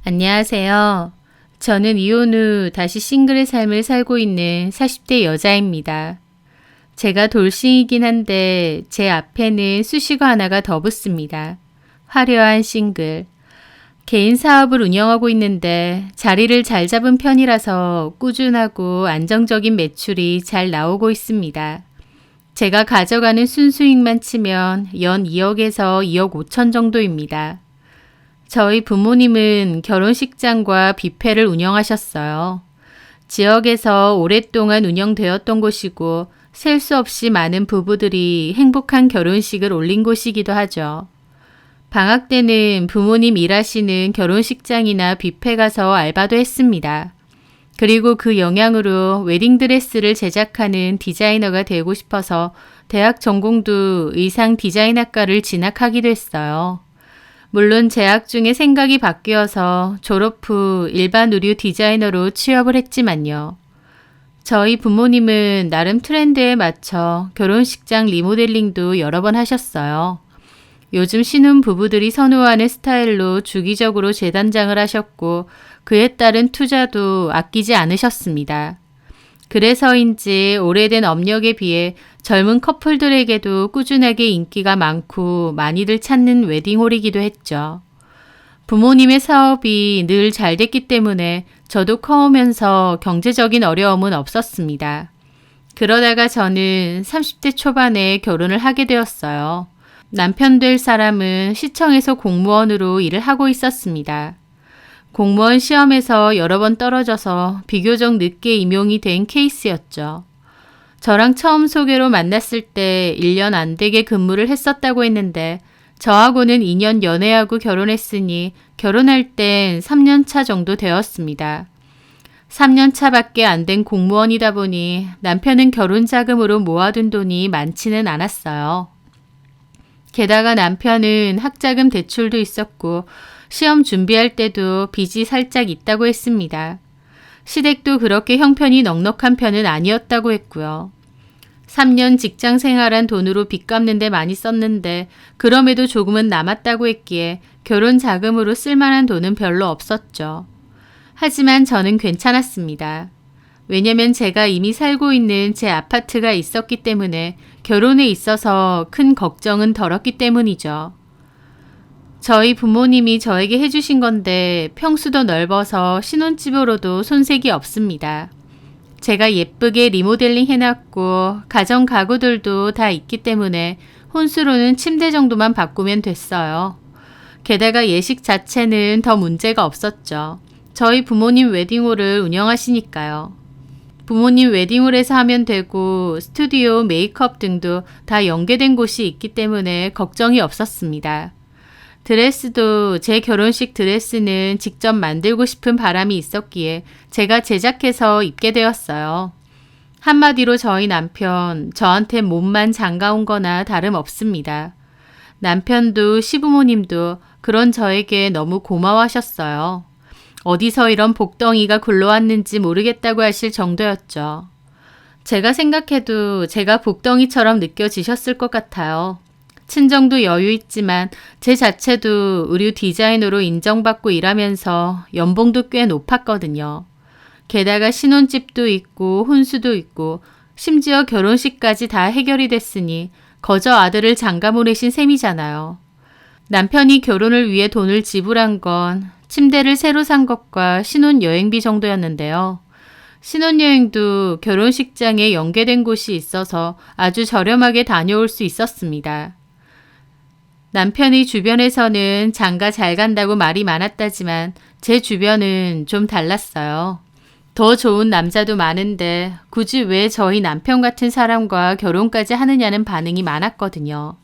안녕하세요. 저는 이혼 후 다시 싱글의 삶을 살고 있는 40대 여자입니다. 제가 돌싱이긴 한데 제 앞에는 수식어 하나가 더 붙습니다. 화려한 싱글. 개인 사업을 운영하고 있는데 자리를 잘 잡은 편이라서 꾸준하고 안정적인 매출이 잘 나오고 있습니다. 제가 가져가는 순수익만 치면 연 2억에서 2억 5천 정도입니다. 저희 부모님은 결혼식장과 뷔페를 운영하셨어요. 지역에서 오랫동안 운영되었던 곳이고 셀 수 없이 많은 부부들이 행복한 결혼식을 올린 곳이기도 하죠. 방학 때는 부모님 일하시는 결혼식장이나 뷔페 가서 알바도 했습니다. 그리고 그 영향으로 웨딩드레스를 제작하는 디자이너가 되고 싶어서 대학 전공도 의상 디자인학과를 진학하기도 했어요. 물론 재학 중에 생각이 바뀌어서 졸업 후 일반 의류 디자이너로 취업을 했지만요. 저희 부모님은 나름 트렌드에 맞춰 결혼식장 리모델링도 여러 번 하셨어요. 요즘 신혼 부부들이 선호하는 스타일로 주기적으로 재단장을 하셨고 그에 따른 투자도 아끼지 않으셨습니다. 그래서인지 오래된 업력에 비해 젊은 커플들에게도 꾸준하게 인기가 많고 많이들 찾는 웨딩홀이기도 했죠. 부모님의 사업이 늘 잘 됐기 때문에 저도 커오면서 경제적인 어려움은 없었습니다. 그러다가 저는 30대 초반에 결혼을 하게 되었어요. 남편 될 사람은 시청에서 공무원으로 일을 하고 있었습니다. 공무원 시험에서 여러 번 떨어져서 비교적 늦게 임용이 된 케이스였죠. 저랑 처음 소개로 만났을 때 1년 안 되게 근무를 했었다고 했는데 저하고는 2년 연애하고 결혼했으니 결혼할 땐 3년 차 정도 되었습니다. 3년 차밖에 안 된 공무원이다 보니 남편은 결혼 자금으로 모아둔 돈이 많지는 않았어요. 게다가 남편은 학자금 대출도 있었고 시험 준비할 때도 빚이 살짝 있다고 했습니다. 시댁도 그렇게 형편이 넉넉한 편은 아니었다고 했고요. 3년 직장 생활한 돈으로 빚 갚는 데 많이 썼는데 그럼에도 조금은 남았다고 했기에 결혼 자금으로 쓸만한 돈은 별로 없었죠. 하지만 저는 괜찮았습니다. 왜냐면 제가 이미 살고 있는 제 아파트가 있었기 때문에 결혼에 있어서 큰 걱정은 덜었기 때문이죠. 저희 부모님이 저에게 해주신 건데 평수도 넓어서 신혼집으로도 손색이 없습니다. 제가 예쁘게 리모델링 해놨고 가전 가구들도 다 있기 때문에 혼수로는 침대 정도만 바꾸면 됐어요. 게다가 예식 자체는 더 문제가 없었죠. 저희 부모님 웨딩홀을 운영하시니까요. 부모님 웨딩홀에서 하면 되고 스튜디오, 메이크업 등도 다 연계된 곳이 있기 때문에 걱정이 없었습니다. 드레스도 제 결혼식 드레스는 직접 만들고 싶은 바람이 있었기에 제가 제작해서 입게 되었어요. 한마디로 저희 남편, 저한테 몸만 장가온 거나 다름없습니다. 남편도 시부모님도 그런 저에게 너무 고마워하셨어요. 어디서 이런 복덩이가 굴러왔는지 모르겠다고 하실 정도였죠. 제가 생각해도 제가 복덩이처럼 느껴지셨을 것 같아요. 친정도 여유 있지만 제 자체도 의류 디자이너로 인정받고 일하면서 연봉도 꽤 높았거든요. 게다가 신혼집도 있고 혼수도 있고 심지어 결혼식까지 다 해결이 됐으니 거저 아들을 장가 보내신 셈이잖아요. 남편이 결혼을 위해 돈을 지불한 건 침대를 새로 산 것과 신혼여행비 정도였는데요. 신혼여행도 결혼식장에 연계된 곳이 있어서 아주 저렴하게 다녀올 수 있었습니다. 남편의 주변에서는 장가 잘 간다고 말이 많았다지만 제 주변은 좀 달랐어요. 더 좋은 남자도 많은데 굳이 왜 저희 남편 같은 사람과 결혼까지 하느냐는 반응이 많았거든요.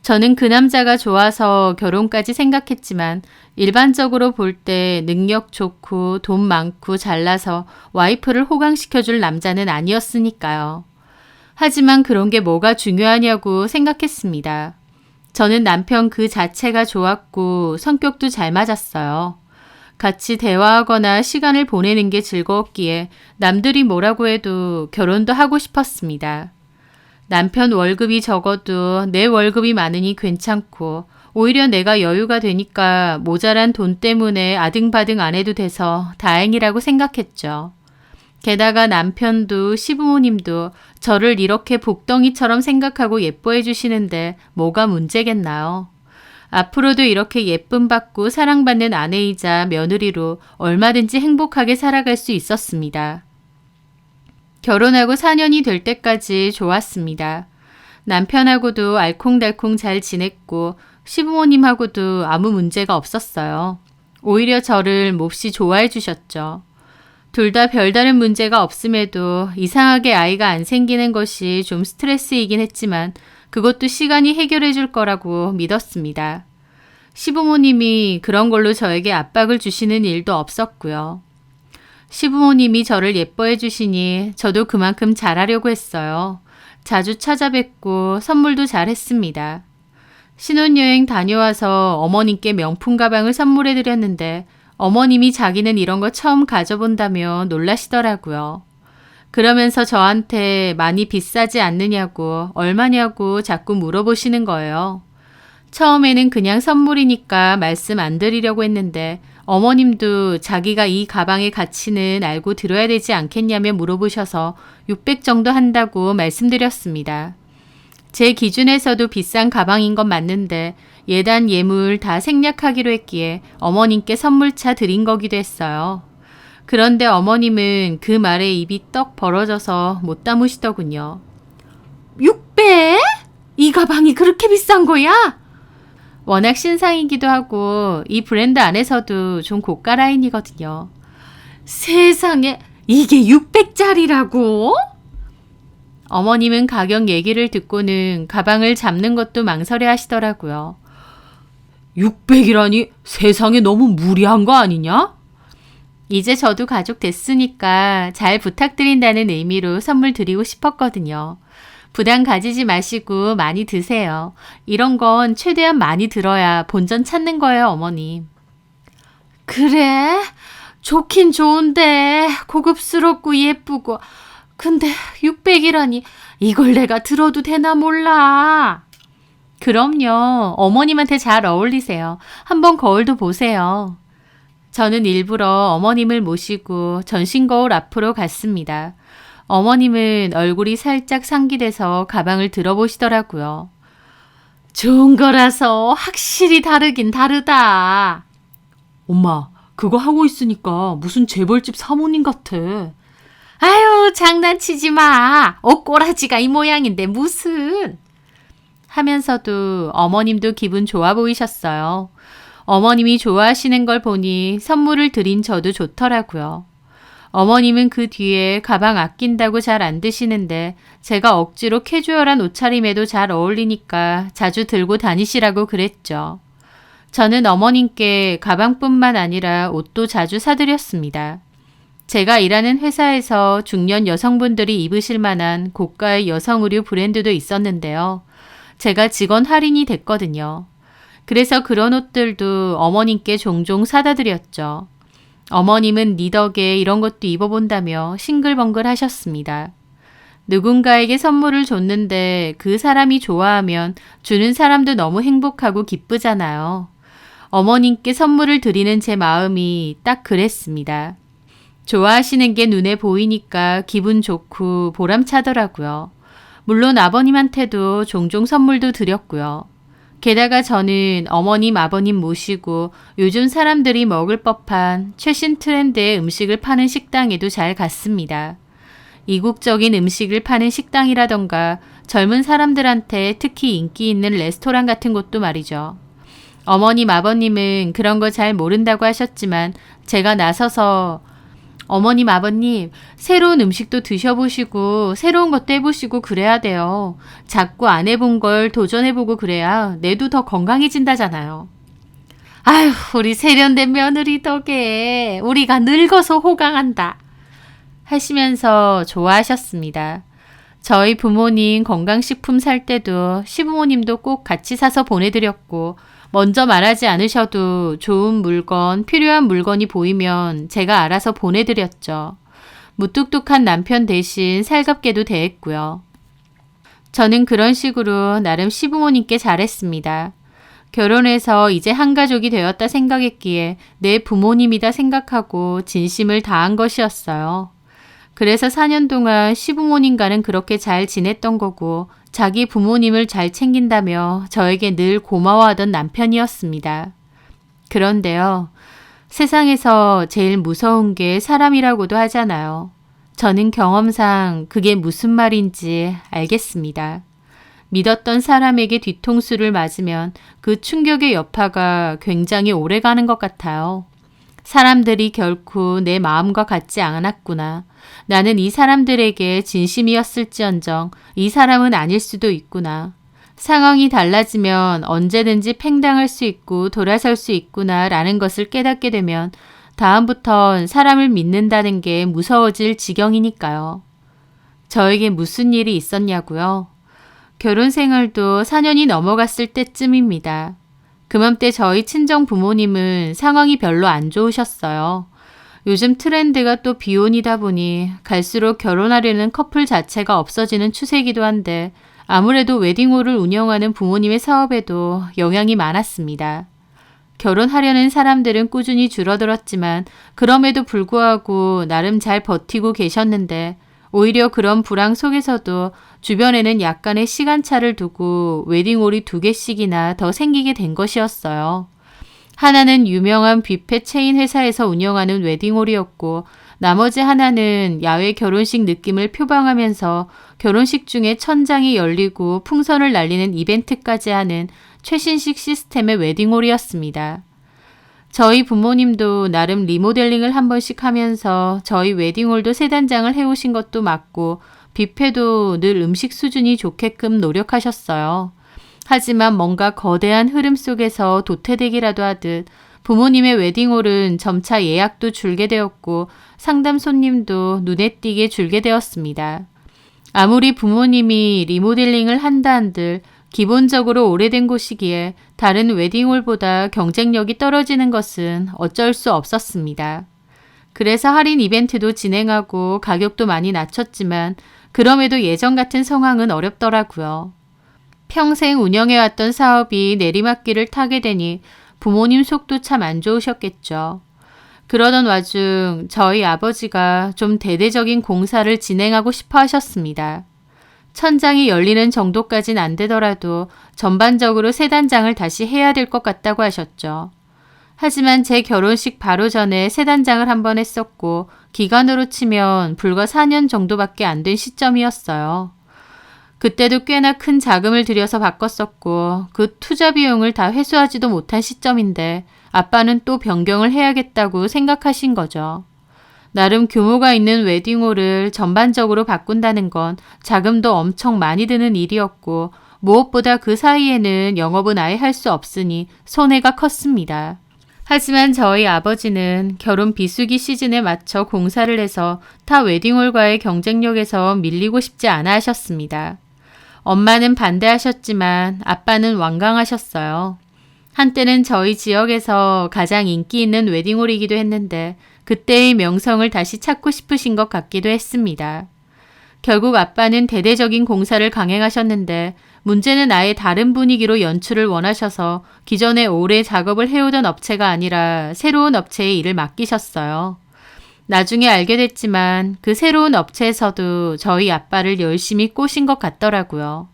저는 그 남자가 좋아서 결혼까지 생각했지만 일반적으로 볼 때 능력 좋고 돈 많고 잘나서 와이프를 호강시켜줄 남자는 아니었으니까요. 하지만 그런 게 뭐가 중요하냐고 생각했습니다. 저는 남편 그 자체가 좋았고 성격도 잘 맞았어요. 같이 대화하거나 시간을 보내는 게 즐거웠기에 남들이 뭐라고 해도 결혼도 하고 싶었습니다. 남편 월급이 적어도 내 월급이 많으니 괜찮고 오히려 내가 여유가 되니까 모자란 돈 때문에 아등바등 안 해도 돼서 다행이라고 생각했죠. 게다가 남편도 시부모님도 저를 이렇게 복덩이처럼 생각하고 예뻐해 주시는데 뭐가 문제겠나요? 앞으로도 이렇게 예쁨 받고 사랑받는 아내이자 며느리로 얼마든지 행복하게 살아갈 수 있었습니다. 결혼하고 4년이 될 때까지 좋았습니다. 남편하고도 알콩달콩 잘 지냈고 시부모님하고도 아무 문제가 없었어요. 오히려 저를 몹시 좋아해 주셨죠. 둘 다 별다른 문제가 없음에도 이상하게 아이가 안 생기는 것이 좀 스트레스이긴 했지만 그것도 시간이 해결해 줄 거라고 믿었습니다. 시부모님이 그런 걸로 저에게 압박을 주시는 일도 없었고요. 시부모님이 저를 예뻐해 주시니 저도 그만큼 잘하려고 했어요. 자주 찾아뵙고 선물도 잘했습니다. 신혼여행 다녀와서 어머님께 명품 가방을 선물해 드렸는데 어머님이 자기는 이런 거 처음 가져본다며 놀라시더라고요. 그러면서 저한테 많이 비싸지 않느냐고 얼마냐고 자꾸 물어보시는 거예요. 처음에는 그냥 선물이니까 말씀 안 드리려고 했는데 어머님도 자기가 이 가방의 가치는 알고 들어야 되지 않겠냐며 물어보셔서 600 정도 한다고 말씀드렸습니다. 제 기준에서도 비싼 가방인 건 맞는데 예단 예물 다 생략하기로 했기에 어머님께 선물차 드린 거기도 했어요. 그런데 어머님은 그 말에 입이 떡 벌어져서 못 담으시더군요. 600? 이 가방이 그렇게 비싼 거야? 워낙 신상이기도 하고 이 브랜드 안에서도 좀 고가 라인이거든요. 세상에 이게 600짜리라고? 어머님은 가격 얘기를 듣고는 가방을 잡는 것도 망설여 하시더라고요. 600이라니 세상에 너무 무리한 거 아니냐? 이제 저도 가족 됐으니까 잘 부탁드린다는 의미로 선물 드리고 싶었거든요. 부담 가지지 마시고 많이 드세요. 이런 건 최대한 많이 들어야 본전 찾는 거예요, 어머님. 그래? 좋긴 좋은데 고급스럽고 예쁘고 근데 600이라니 이걸 내가 들어도 되나 몰라. 그럼요. 어머님한테 잘 어울리세요. 한번 거울도 보세요. 저는 일부러 어머님을 모시고 전신거울 앞으로 갔습니다. 어머님은 얼굴이 살짝 상기돼서 가방을 들어보시더라고요. 좋은 거라서 확실히 다르긴 다르다. 엄마, 그거 하고 있으니까 무슨 재벌집 사모님 같아. 아유, 장난치지 마. 옷꼬라지가 이 모양인데 무슨. 하면서도 어머님도 기분 좋아 보이셨어요. 어머님이 좋아하시는 걸 보니 선물을 드린 저도 좋더라고요. 어머님은 그 뒤에 가방 아낀다고 잘 안 드시는데 제가 억지로 캐주얼한 옷차림에도 잘 어울리니까 자주 들고 다니시라고 그랬죠. 저는 어머님께 가방뿐만 아니라 옷도 자주 사드렸습니다. 제가 일하는 회사에서 중년 여성분들이 입으실 만한 고가의 여성 의류 브랜드도 있었는데요. 제가 직원 할인이 됐거든요. 그래서 그런 옷들도 어머님께 종종 사다 드렸죠. 어머님은 네 덕에 이런 것도 입어본다며 싱글벙글 하셨습니다. 누군가에게 선물을 줬는데 그 사람이 좋아하면 주는 사람도 너무 행복하고 기쁘잖아요. 어머님께 선물을 드리는 제 마음이 딱 그랬습니다. 좋아하시는 게 눈에 보이니까 기분 좋고 보람차더라고요. 물론 아버님한테도 종종 선물도 드렸고요. 게다가 저는 어머님, 아버님 모시고 요즘 사람들이 먹을 법한 최신 트렌드의 음식을 파는 식당에도 잘 갔습니다. 이국적인 음식을 파는 식당이라던가 젊은 사람들한테 특히 인기 있는 레스토랑 같은 곳도 말이죠. 어머님, 아버님은 그런 거 잘 모른다고 하셨지만 제가 나서서 어머님, 아버님, 새로운 음식도 드셔보시고 새로운 것도 해보시고 그래야 돼요. 자꾸 안 해본 걸 도전해보고 그래야 뇌도 더 건강해진다잖아요. 아휴, 우리 세련된 며느리 덕에 우리가 늙어서 호강한다. 하시면서 좋아하셨습니다. 저희 부모님 건강식품 살 때도 시부모님도 꼭 같이 사서 보내드렸고 먼저 말하지 않으셔도 좋은 물건, 필요한 물건이 보이면 제가 알아서 보내드렸죠. 무뚝뚝한 남편 대신 살갑게도 대했고요. 저는 그런 식으로 나름 시부모님께 잘했습니다. 결혼해서 이제 한 가족이 되었다 생각했기에 내 부모님이다 생각하고 진심을 다한 것이었어요. 그래서 4년 동안 시부모님과는 그렇게 잘 지냈던 거고 자기 부모님을 잘 챙긴다며 저에게 늘 고마워하던 남편이었습니다. 그런데요, 세상에서 제일 무서운 게 사람이라고도 하잖아요. 저는 경험상 그게 무슨 말인지 알겠습니다. 믿었던 사람에게 뒤통수를 맞으면 그 충격의 여파가 굉장히 오래 가는 것 같아요. 사람들이 결코 내 마음과 같지 않았구나. 나는 이 사람들에게 진심이었을지언정 이 사람은 아닐 수도 있구나. 상황이 달라지면 언제든지 팽당할 수 있고 돌아설 수 있구나 라는 것을 깨닫게 되면 다음부턴 사람을 믿는다는 게 무서워질 지경이니까요. 저에게 무슨 일이 있었냐고요? 결혼 생활도 4년이 넘어갔을 때쯤입니다. 그맘때 저희 친정 부모님은 상황이 별로 안 좋으셨어요. 요즘 트렌드가 또 비혼이다 보니 갈수록 결혼하려는 커플 자체가 없어지는 추세이기도 한데 아무래도 웨딩홀을 운영하는 부모님의 사업에도 영향이 많았습니다. 결혼하려는 사람들은 꾸준히 줄어들었지만 그럼에도 불구하고 나름 잘 버티고 계셨는데 오히려 그런 불황 속에서도 주변에는 약간의 시간차를 두고 웨딩홀이 2개씩이나 더 생기게 된 것이었어요. 하나는 유명한 뷔페 체인 회사에서 운영하는 웨딩홀이었고 나머지 하나는 야외 결혼식 느낌을 표방하면서 결혼식 중에 천장이 열리고 풍선을 날리는 이벤트까지 하는 최신식 시스템의 웨딩홀이었습니다. 저희 부모님도 나름 리모델링을 한 번씩 하면서 저희 웨딩홀도 세 단장을 해오신 것도 맞고 뷔페도 늘 음식 수준이 좋게끔 노력하셨어요. 하지만 뭔가 거대한 흐름 속에서 도태되기라도 하듯 부모님의 웨딩홀은 점차 예약도 줄게 되었고 상담 손님도 눈에 띄게 줄게 되었습니다. 아무리 부모님이 리모델링을 한다 한들 기본적으로 오래된 곳이기에 다른 웨딩홀보다 경쟁력이 떨어지는 것은 어쩔 수 없었습니다. 그래서 할인 이벤트도 진행하고 가격도 많이 낮췄지만 그럼에도 예전 같은 상황은 어렵더라고요. 평생 운영해왔던 사업이 내리막길을 타게 되니 부모님 속도 참 안 좋으셨겠죠. 그러던 와중 저희 아버지가 좀 대대적인 공사를 진행하고 싶어 하셨습니다. 천장이 열리는 정도까진 안 되더라도 전반적으로 세 단장을 다시 해야 될 것 같다고 하셨죠. 하지만 제 결혼식 바로 전에 세 단장을 한 번 했었고 기간으로 치면 불과 4년 정도밖에 안 된 시점이었어요. 그때도 꽤나 큰 자금을 들여서 바꿨었고 그 투자 비용을 다 회수하지도 못한 시점인데 아빠는 또 변경을 해야겠다고 생각하신 거죠. 나름 규모가 있는 웨딩홀을 전반적으로 바꾼다는 건 자금도 엄청 많이 드는 일이었고 무엇보다 그 사이에는 영업은 아예 할 수 없으니 손해가 컸습니다. 하지만 저희 아버지는 결혼 비수기 시즌에 맞춰 공사를 해서 타 웨딩홀과의 경쟁력에서 밀리고 싶지 않아 하셨습니다. 엄마는 반대하셨지만 아빠는 완강하셨어요. 한때는 저희 지역에서 가장 인기 있는 웨딩홀이기도 했는데 그때의 명성을 다시 찾고 싶으신 것 같기도 했습니다. 결국 아빠는 대대적인 공사를 강행하셨는데 문제는 아예 다른 분위기로 연출을 원하셔서 기존에 오래 작업을 해오던 업체가 아니라 새로운 업체에 일을 맡기셨어요. 나중에 알게 됐지만 그 새로운 업체에서도 저희 아빠를 열심히 꼬신 것 같더라고요.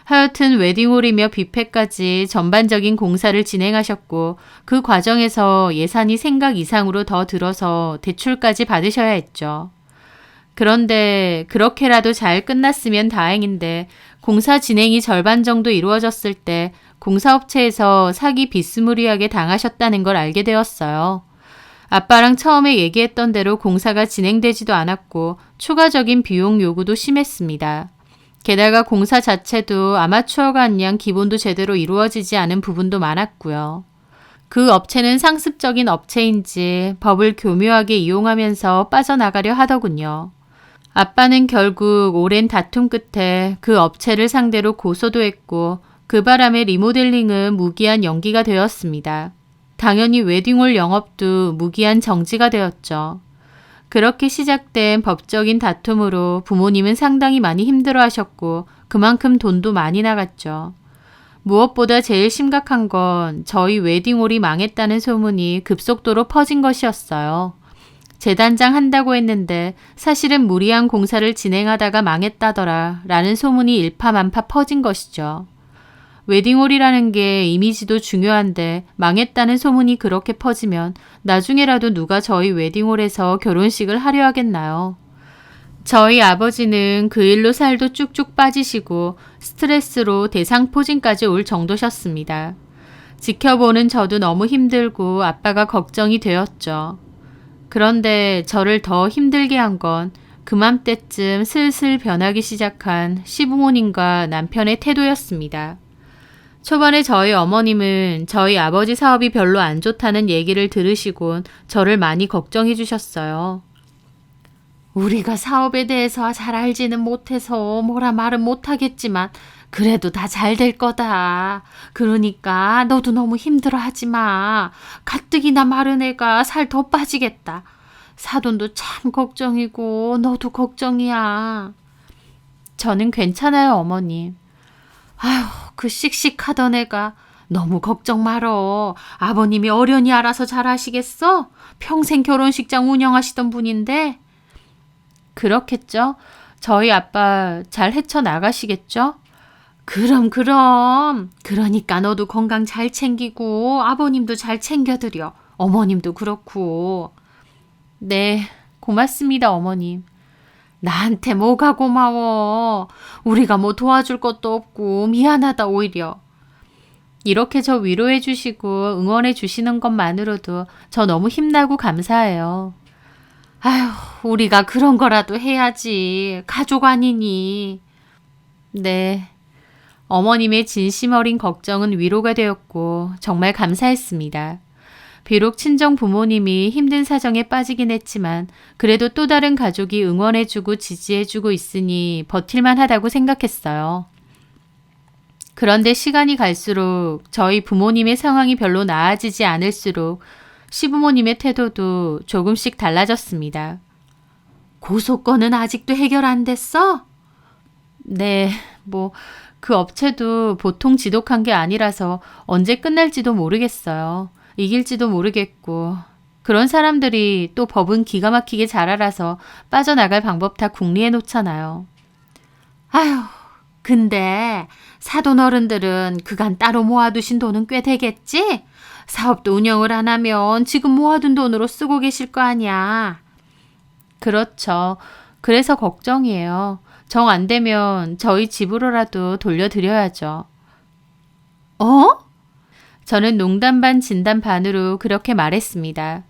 하여튼 웨딩홀이며 뷔페까지 전반적인 공사를 진행하셨고 그 과정에서 예산이 생각 이상으로 더 들어서 대출까지 받으셔야 했죠. 그런데 그렇게라도 잘 끝났으면 다행인데 공사 진행이 절반 정도 이루어졌을 때 공사업체에서 사기 비스무리하게 당하셨다는 걸 알게 되었어요. 아빠랑 처음에 얘기했던 대로 공사가 진행되지도 않았고 추가적인 비용 요구도 심했습니다. 게다가 공사 자체도 아마추어가 아니한 기본도 제대로 이루어지지 않은 부분도 많았고요. 그 업체는 상습적인 업체인지 법을 교묘하게 이용하면서 빠져나가려 하더군요. 아빠는 결국 오랜 다툼 끝에 그 업체를 상대로 고소도 했고 그 바람에 리모델링은 무기한 연기가 되었습니다. 당연히 웨딩홀 영업도 무기한 정지가 되었죠. 그렇게 시작된 법적인 다툼으로 부모님은 상당히 많이 힘들어하셨고 그만큼 돈도 많이 나갔죠. 무엇보다 제일 심각한 건 저희 웨딩홀이 망했다는 소문이 급속도로 퍼진 것이었어요. 재단장 한다고 했는데 사실은 무리한 공사를 진행하다가 망했다더라 라는 소문이 일파만파 퍼진 것이죠. 웨딩홀이라는 게 이미지도 중요한데 망했다는 소문이 그렇게 퍼지면 나중에라도 누가 저희 웨딩홀에서 결혼식을 하려 하겠나요? 저희 아버지는 그 일로 살도 쭉쭉 빠지시고 스트레스로 대상포진까지 올 정도셨습니다. 지켜보는 저도 너무 힘들고 아빠가 걱정이 되었죠. 그런데 저를 더 힘들게 한 건 그맘때쯤 슬슬 변하기 시작한 시부모님과 남편의 태도였습니다. 초반에 저희 어머님은 저희 아버지 사업이 별로 안 좋다는 얘기를 들으시곤 저를 많이 걱정해 주셨어요. 우리가 사업에 대해서 잘 알지는 못해서 뭐라 말은 못하겠지만 그래도 다 잘 될 거다. 그러니까 너도 너무 힘들어하지 마. 가뜩이나 마른 애가 살 더 빠지겠다. 사돈도 참 걱정이고 너도 걱정이야. 저는 괜찮아요, 어머님. 아휴, 그 씩씩하던 애가 너무 걱정 말어. 아버님이 어련히 알아서 잘 하시겠어? 평생 결혼식장 운영하시던 분인데. 그렇겠죠? 저희 아빠 잘 헤쳐나가시겠죠? 그럼. 그러니까 너도 건강 잘 챙기고 아버님도 잘 챙겨드려. 어머님도 그렇고. 네, 고맙습니다, 어머님. 나한테 뭐가 고마워. 우리가 뭐 도와줄 것도 없고 미안하다 오히려. 이렇게 저 위로해 주시고 응원해 주시는 것만으로도 저 너무 힘나고 감사해요. 아휴, 우리가 그런 거라도 해야지. 가족 아니니. 네. 어머님의 진심 어린 걱정은 위로가 되었고 정말 감사했습니다. 비록 친정 부모님이 힘든 사정에 빠지긴 했지만 그래도 또 다른 가족이 응원해주고 지지해주고 있으니 버틸만 하다고 생각했어요. 그런데 시간이 갈수록 저희 부모님의 상황이 별로 나아지지 않을수록 시부모님의 태도도 조금씩 달라졌습니다. 고소건은 아직도 해결 안 됐어? 네, 그 업체도 보통 지독한 게 아니라서 언제 끝날지도 모르겠어요. 이길지도 모르겠고. 그런 사람들이 또 법은 기가 막히게 잘 알아서 빠져나갈 방법 다 궁리해 놓잖아요. 아휴, 근데 사돈 어른들은 그간 따로 모아두신 돈은 꽤 되겠지? 사업도 운영을 안 하면 지금 모아둔 돈으로 쓰고 계실 거 아니야. 그렇죠. 그래서 걱정이에요. 정 안 되면 저희 집으로라도 돌려드려야죠. 어? 저는 농담 반 진담 반으로 그렇게 말했습니다.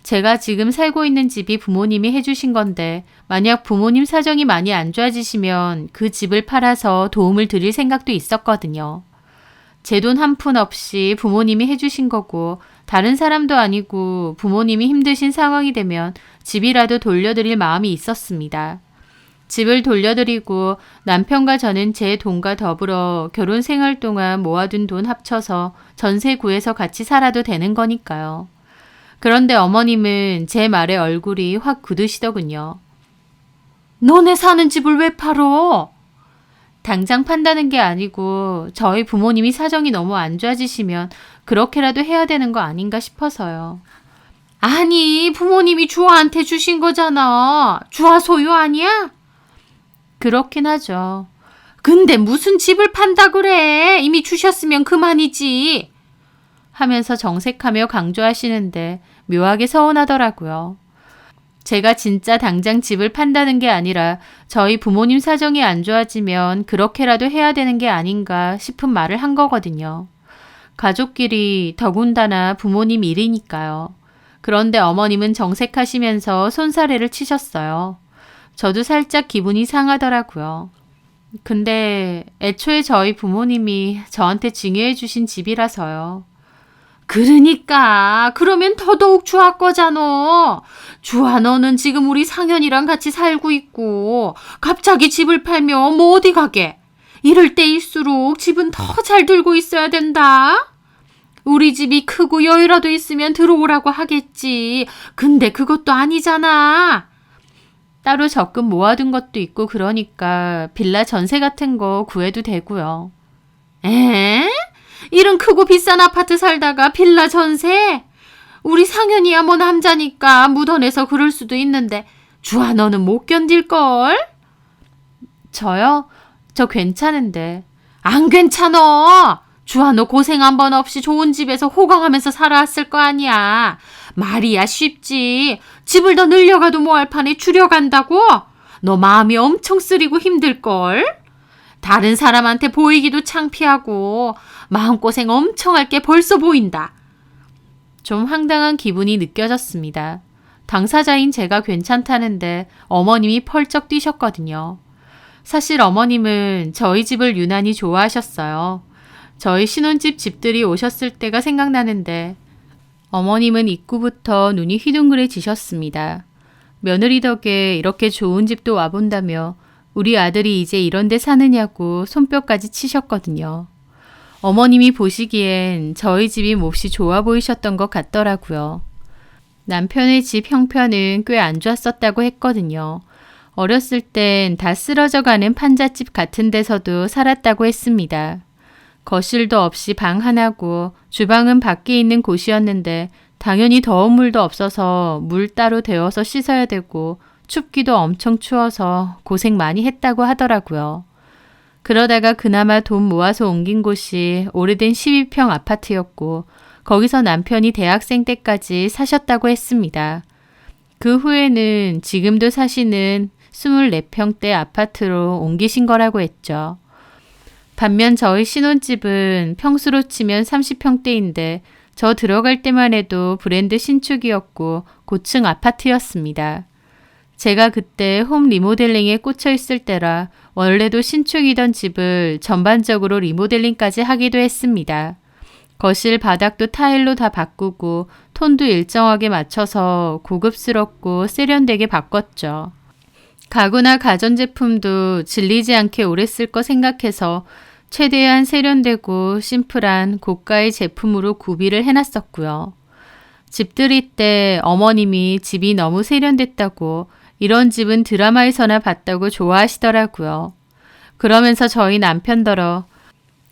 제가 지금 살고 있는 집이 부모님이 해주신 건데 만약 부모님 사정이 많이 안 좋아지시면 그 집을 팔아서 도움을 드릴 생각도 있었거든요. 제 돈 한 푼 없이 부모님이 해주신 거고 다른 사람도 아니고 부모님이 힘드신 상황이 되면 집이라도 돌려드릴 마음이 있었습니다. 집을 돌려드리고 남편과 저는 제 돈과 더불어 결혼 생활 동안 모아둔 돈 합쳐서 전세 구해서 같이 살아도 되는 거니까요. 그런데 어머님은 제 말에 얼굴이 확 굳으시더군요. 너네 사는 집을 왜 팔어? 당장 판다는 게 아니고 저희 부모님이 사정이 너무 안 좋아지시면 그렇게라도 해야 되는 거 아닌가 싶어서요. 아니, 부모님이 주아한테 주신 거잖아. 주아 소유 아니야? 그렇긴 하죠. 근데 무슨 집을 판다 그래? 이미 주셨으면 그만이지. 하면서 정색하며 강조하시는데 묘하게 서운하더라고요. 제가 진짜 당장 집을 판다는 게 아니라 저희 부모님 사정이 안 좋아지면 그렇게라도 해야 되는 게 아닌가 싶은 말을 한 거거든요. 가족끼리 더군다나 부모님 일이니까요. 그런데 어머님은 정색하시면서 손사래를 치셨어요. 저도 살짝 기분이 상하더라고요. 근데 애초에 저희 부모님이 저한테 증여해 주신 집이라서요. 그러니까 그러면 더더욱 주아 거잖아. 주아 너는 지금 우리 상현이랑 같이 살고 있고 갑자기 집을 팔면 뭐 어디 가게. 이럴 때일수록 집은 더 잘 들고 있어야 된다. 우리 집이 크고 여유라도 있으면 들어오라고 하겠지. 근데 그것도 아니잖아. 따로 적금 모아둔 것도 있고 그러니까 빌라 전세 같은 거 구해도 되고요. 에? 이런 크고 비싼 아파트 살다가 빌라 전세? 우리 상현이야 뭐 남자니까 묻어내서 그럴 수도 있는데 주아 너는 못 견딜걸? 저요? 저 괜찮은데. 안 괜찮어. 주아 너 고생 한 번 없이 좋은 집에서 호강하면서 살아왔을 거 아니야. 말이야 쉽지. 집을 더 늘려가도 뭐할 판에 줄여간다고? 너 마음이 엄청 쓰리고 힘들걸? 다른 사람한테 보이기도 창피하고 마음고생 엄청 할 게 벌써 보인다. 좀 황당한 기분이 느껴졌습니다. 당사자인 제가 괜찮다는데 어머님이 펄쩍 뛰셨거든요. 사실 어머님은 저희 집을 유난히 좋아하셨어요. 저희 신혼집 집들이 오셨을 때가 생각나는데 어머님은 입구부터 눈이 휘둥그레지셨습니다. 며느리 덕에 이렇게 좋은 집도 와본다며 우리 아들이 이제 이런 데 사느냐고 손뼉까지 치셨거든요. 어머님이 보시기엔 저희 집이 몹시 좋아 보이셨던 것 같더라고요. 남편의 집 형편은 꽤 안 좋았었다고 했거든요. 어렸을 땐 다 쓰러져가는 판잣집 같은 데서도 살았다고 했습니다. 거실도 없이 방 하나고 주방은 밖에 있는 곳이었는데 당연히 더운 물도 없어서 물 따로 데워서 씻어야 되고 춥기도 엄청 추워서 고생 많이 했다고 하더라고요. 그러다가 그나마 돈 모아서 옮긴 곳이 오래된 12평 아파트였고 거기서 남편이 대학생 때까지 사셨다고 했습니다. 그 후에는 지금도 사시는 24평대 아파트로 옮기신 거라고 했죠. 반면 저희 신혼집은 평수로 치면 30평대인데 저 들어갈 때만 해도 브랜드 신축이었고 고층 아파트였습니다. 제가 그때 홈 리모델링에 꽂혀 있을 때라 원래도 신축이던 집을 전반적으로 리모델링까지 하기도 했습니다. 거실 바닥도 타일로 다 바꾸고 톤도 일정하게 맞춰서 고급스럽고 세련되게 바꿨죠. 가구나 가전제품도 질리지 않게 오래 쓸 거 생각해서 최대한 세련되고 심플한 고가의 제품으로 구비를 해놨었고요. 집들이 때 어머님이 집이 너무 세련됐다고 이런 집은 드라마에서나 봤다고 좋아하시더라고요. 그러면서 저희 남편더러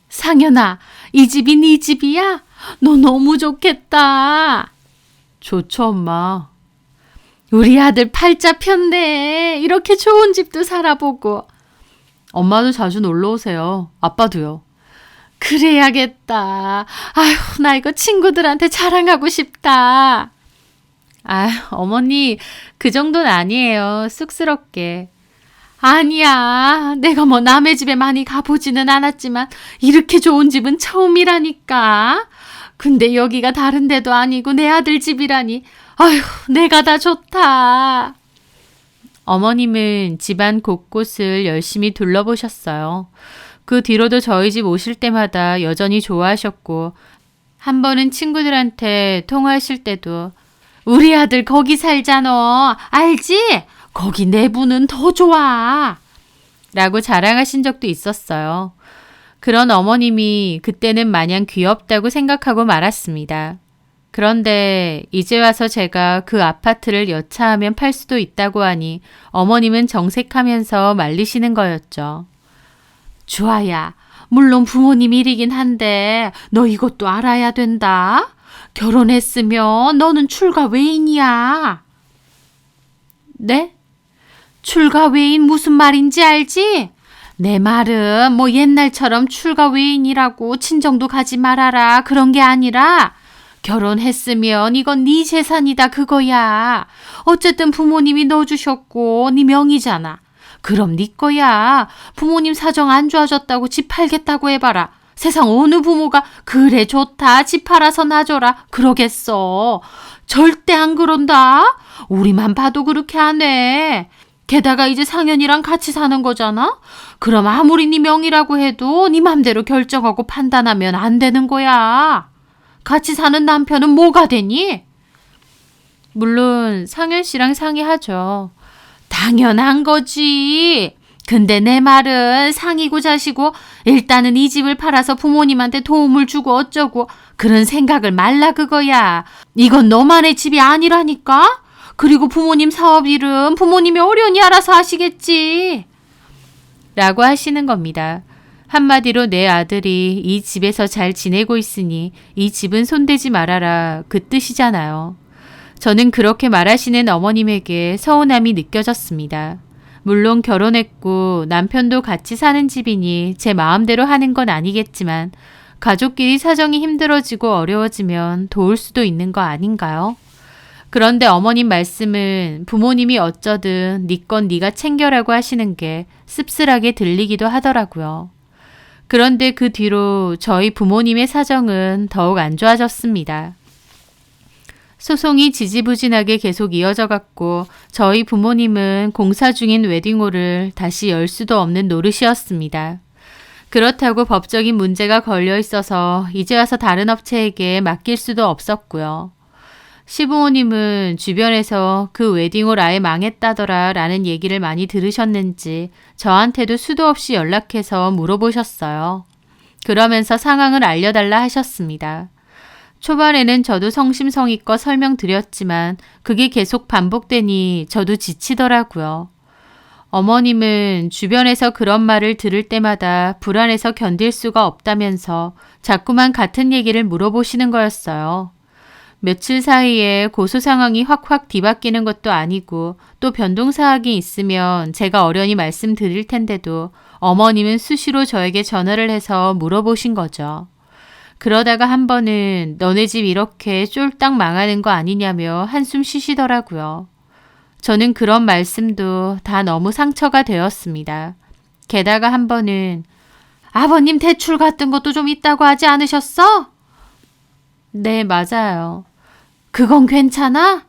상현아, 이 집이 네 집이야? 너 너무 좋겠다. 좋죠, 엄마. 우리 아들 팔자 폈네. 이렇게 좋은 집도 살아보고. 엄마도 자주 놀러 오세요. 아빠도요. 그래야겠다. 아휴, 나 이거 친구들한테 자랑하고 싶다. 아, 어머니, 그 정도는 아니에요. 쑥스럽게. 아니야. 내가 뭐 남의 집에 많이 가보지는 않았지만 이렇게 좋은 집은 처음이라니까. 근데 여기가 다른 데도 아니고 내 아들 집이라니. 아휴, 내가 다 좋다. 어머님은 집안 곳곳을 열심히 둘러보셨어요. 그 뒤로도 저희 집 오실 때마다 여전히 좋아하셨고 한 번은 친구들한테 통화하실 때도 우리 아들 거기 살잖아. 알지? 거기 내부는 더 좋아. 라고 자랑하신 적도 있었어요. 그런 어머님이 그때는 마냥 귀엽다고 생각하고 말았습니다. 그런데 이제 와서 제가 그 아파트를 여차하면 팔 수도 있다고 하니 어머님은 정색하면서 말리시는 거였죠. 주아야, 물론 부모님 일이긴 한데 너 이것도 알아야 된다. 결혼했으면 너는 출가 외인이야. 네? 출가 외인 무슨 말인지 알지? 내 말은 뭐 옛날처럼 출가 외인이라고 친정도 가지 말아라 그런 게 아니라 결혼했으면 이건 네 재산이다 그거야. 어쨌든 부모님이 넣어주셨고 네 명의잖아. 그럼 네 거야. 부모님 사정 안 좋아졌다고 집 팔겠다고 해봐라. 세상 어느 부모가 그래 좋다 집 팔아서 놔줘라 그러겠어. 절대 안 그런다. 우리만 봐도 그렇게 안 해. 게다가 이제 상현이랑 같이 사는 거잖아. 그럼 아무리 네 명의라고 해도 네 맘대로 결정하고 판단하면 안 되는 거야. 같이 사는 남편은 뭐가 되니? 물론 상현 씨랑 상의하죠. 당연한 거지. 근데 내 말은 상이고 자시고 일단은 이 집을 팔아서 부모님한테 도움을 주고 어쩌고 그런 생각을 말라 그거야. 이건 너만의 집이 아니라니까. 그리고 부모님 사업 일은 부모님이 어련히 알아서 하시겠지. 라고 하시는 겁니다. 한마디로 내 아들이 이 집에서 잘 지내고 있으니 이 집은 손대지 말아라 그 뜻이잖아요. 저는 그렇게 말하시는 어머님에게 서운함이 느껴졌습니다. 물론 결혼했고 남편도 같이 사는 집이니 제 마음대로 하는 건 아니겠지만 가족끼리 사정이 힘들어지고 어려워지면 도울 수도 있는 거 아닌가요? 그런데 어머님 말씀은 부모님이 어쩌든 네 건 네가 챙겨라고 하시는 게 씁쓸하게 들리기도 하더라고요. 그런데 그 뒤로 저희 부모님의 사정은 더욱 안 좋아졌습니다. 소송이 지지부진하게 계속 이어져 갔고 저희 부모님은 공사 중인 웨딩홀을 다시 열 수도 없는 노릇이었습니다. 그렇다고 법적인 문제가 걸려 있어서 이제 와서 다른 업체에게 맡길 수도 없었고요. 시부모님은 주변에서 그 웨딩홀 아예 망했다더라 라는 얘기를 많이 들으셨는지 저한테도 수도 없이 연락해서 물어보셨어요. 그러면서 상황을 알려달라 하셨습니다. 초반에는 저도 성심성의껏 설명드렸지만 그게 계속 반복되니 저도 지치더라고요. 어머님은 주변에서 그런 말을 들을 때마다 불안해서 견딜 수가 없다면서 자꾸만 같은 얘기를 물어보시는 거였어요. 며칠 사이에 고소 상황이 확확 뒤바뀌는 것도 아니고 또 변동사항이 있으면 제가 어련히 말씀드릴 텐데도 어머님은 수시로 저에게 전화를 해서 물어보신 거죠. 그러다가 한 번은 너네 집 이렇게 쫄딱 망하는 거 아니냐며 한숨 쉬시더라고요. 저는 그런 말씀도 다 너무 상처가 되었습니다. 게다가 한 번은 아버님 대출 같은 것도 좀 있다고 하지 않으셨어? 네, 맞아요. 그건 괜찮아?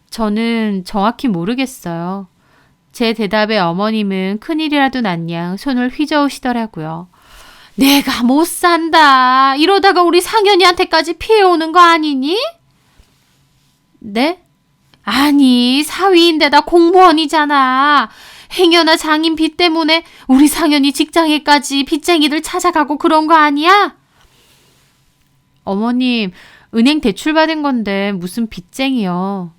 저는 정확히 모르겠어요. 제 대답에 어머님은 큰일이라도 난 양 손을 휘저으시더라고요. 내가 못 산다. 이러다가 우리 상현이한테까지 피해 오는 거 아니니? 네? 아니, 사위인데다 공무원이잖아. 행여나 장인 빚 때문에 우리 상현이 직장에까지 빚쟁이들 찾아가고 그런 거 아니야? 어머님, 은행 대출 받은 건데 무슨 빚쟁이요.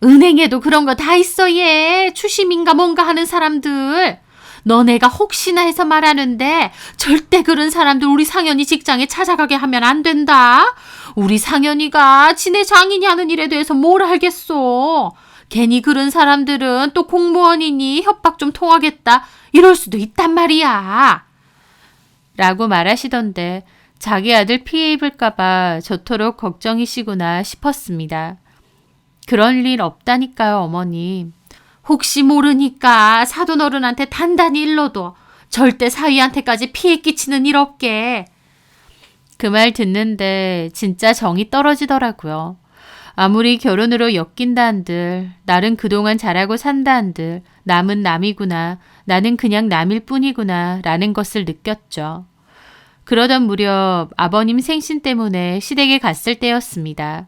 은행에도 그런 거 다 있어 얘. 추심인가 뭔가 하는 사람들. 너네가 혹시나 해서 말하는데 절대 그런 사람들 우리 상현이 직장에 찾아가게 하면 안 된다. 우리 상현이가 지네 장인이 하는 일에 대해서 뭘 알겠어. 괜히 그런 사람들은 또 공무원이니 협박 좀 통하겠다. 이럴 수도 있단 말이야. 라고 말하시던데 자기 아들 피해 입을까 봐 저토록 걱정이시구나 싶었습니다. 그럴 일 없다니까요, 어머님. 혹시 모르니까 사돈 어른한테 단단히 일러둬. 절대 사위한테까지 피해 끼치는 일 없게. 그 말 듣는데 진짜 정이 떨어지더라고요. 아무리 결혼으로 엮인다 한들 나는 그동안 잘하고 산다 한들 남은 남이구나. 나는 그냥 남일 뿐이구나 라는 것을 느꼈죠. 그러던 무렵 아버님 생신 때문에 시댁에 갔을 때였습니다.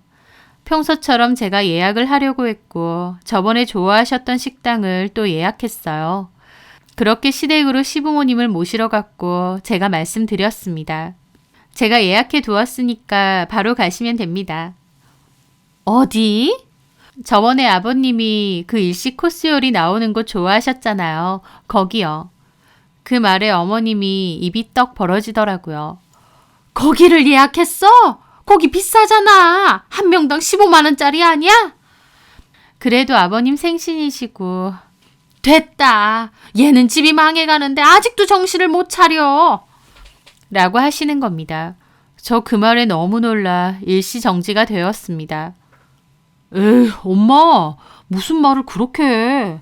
평소처럼 제가 예약을 하려고 했고 저번에 좋아하셨던 식당을 또 예약했어요. 그렇게 시댁으로 시부모님을 모시러 갔고 제가 말씀드렸습니다. 제가 예약해 두었으니까 바로 가시면 됩니다. 어디? 저번에 아버님이 그 일식 코스 요리 나오는 곳 좋아하셨잖아요. 거기요. 그 말에 어머님이 입이 떡 벌어지더라고요. 거기를 예약했어? 거기 비싸잖아. 한 명당 15만 원짜리 아니야? 그래도 아버님 생신이시고. 됐다. 얘는 집이 망해가는데 아직도 정신을 못 차려. 라고 하시는 겁니다. 저 그 말에 너무 놀라 일시정지가 되었습니다. 에이, 엄마. 무슨 말을 그렇게 해.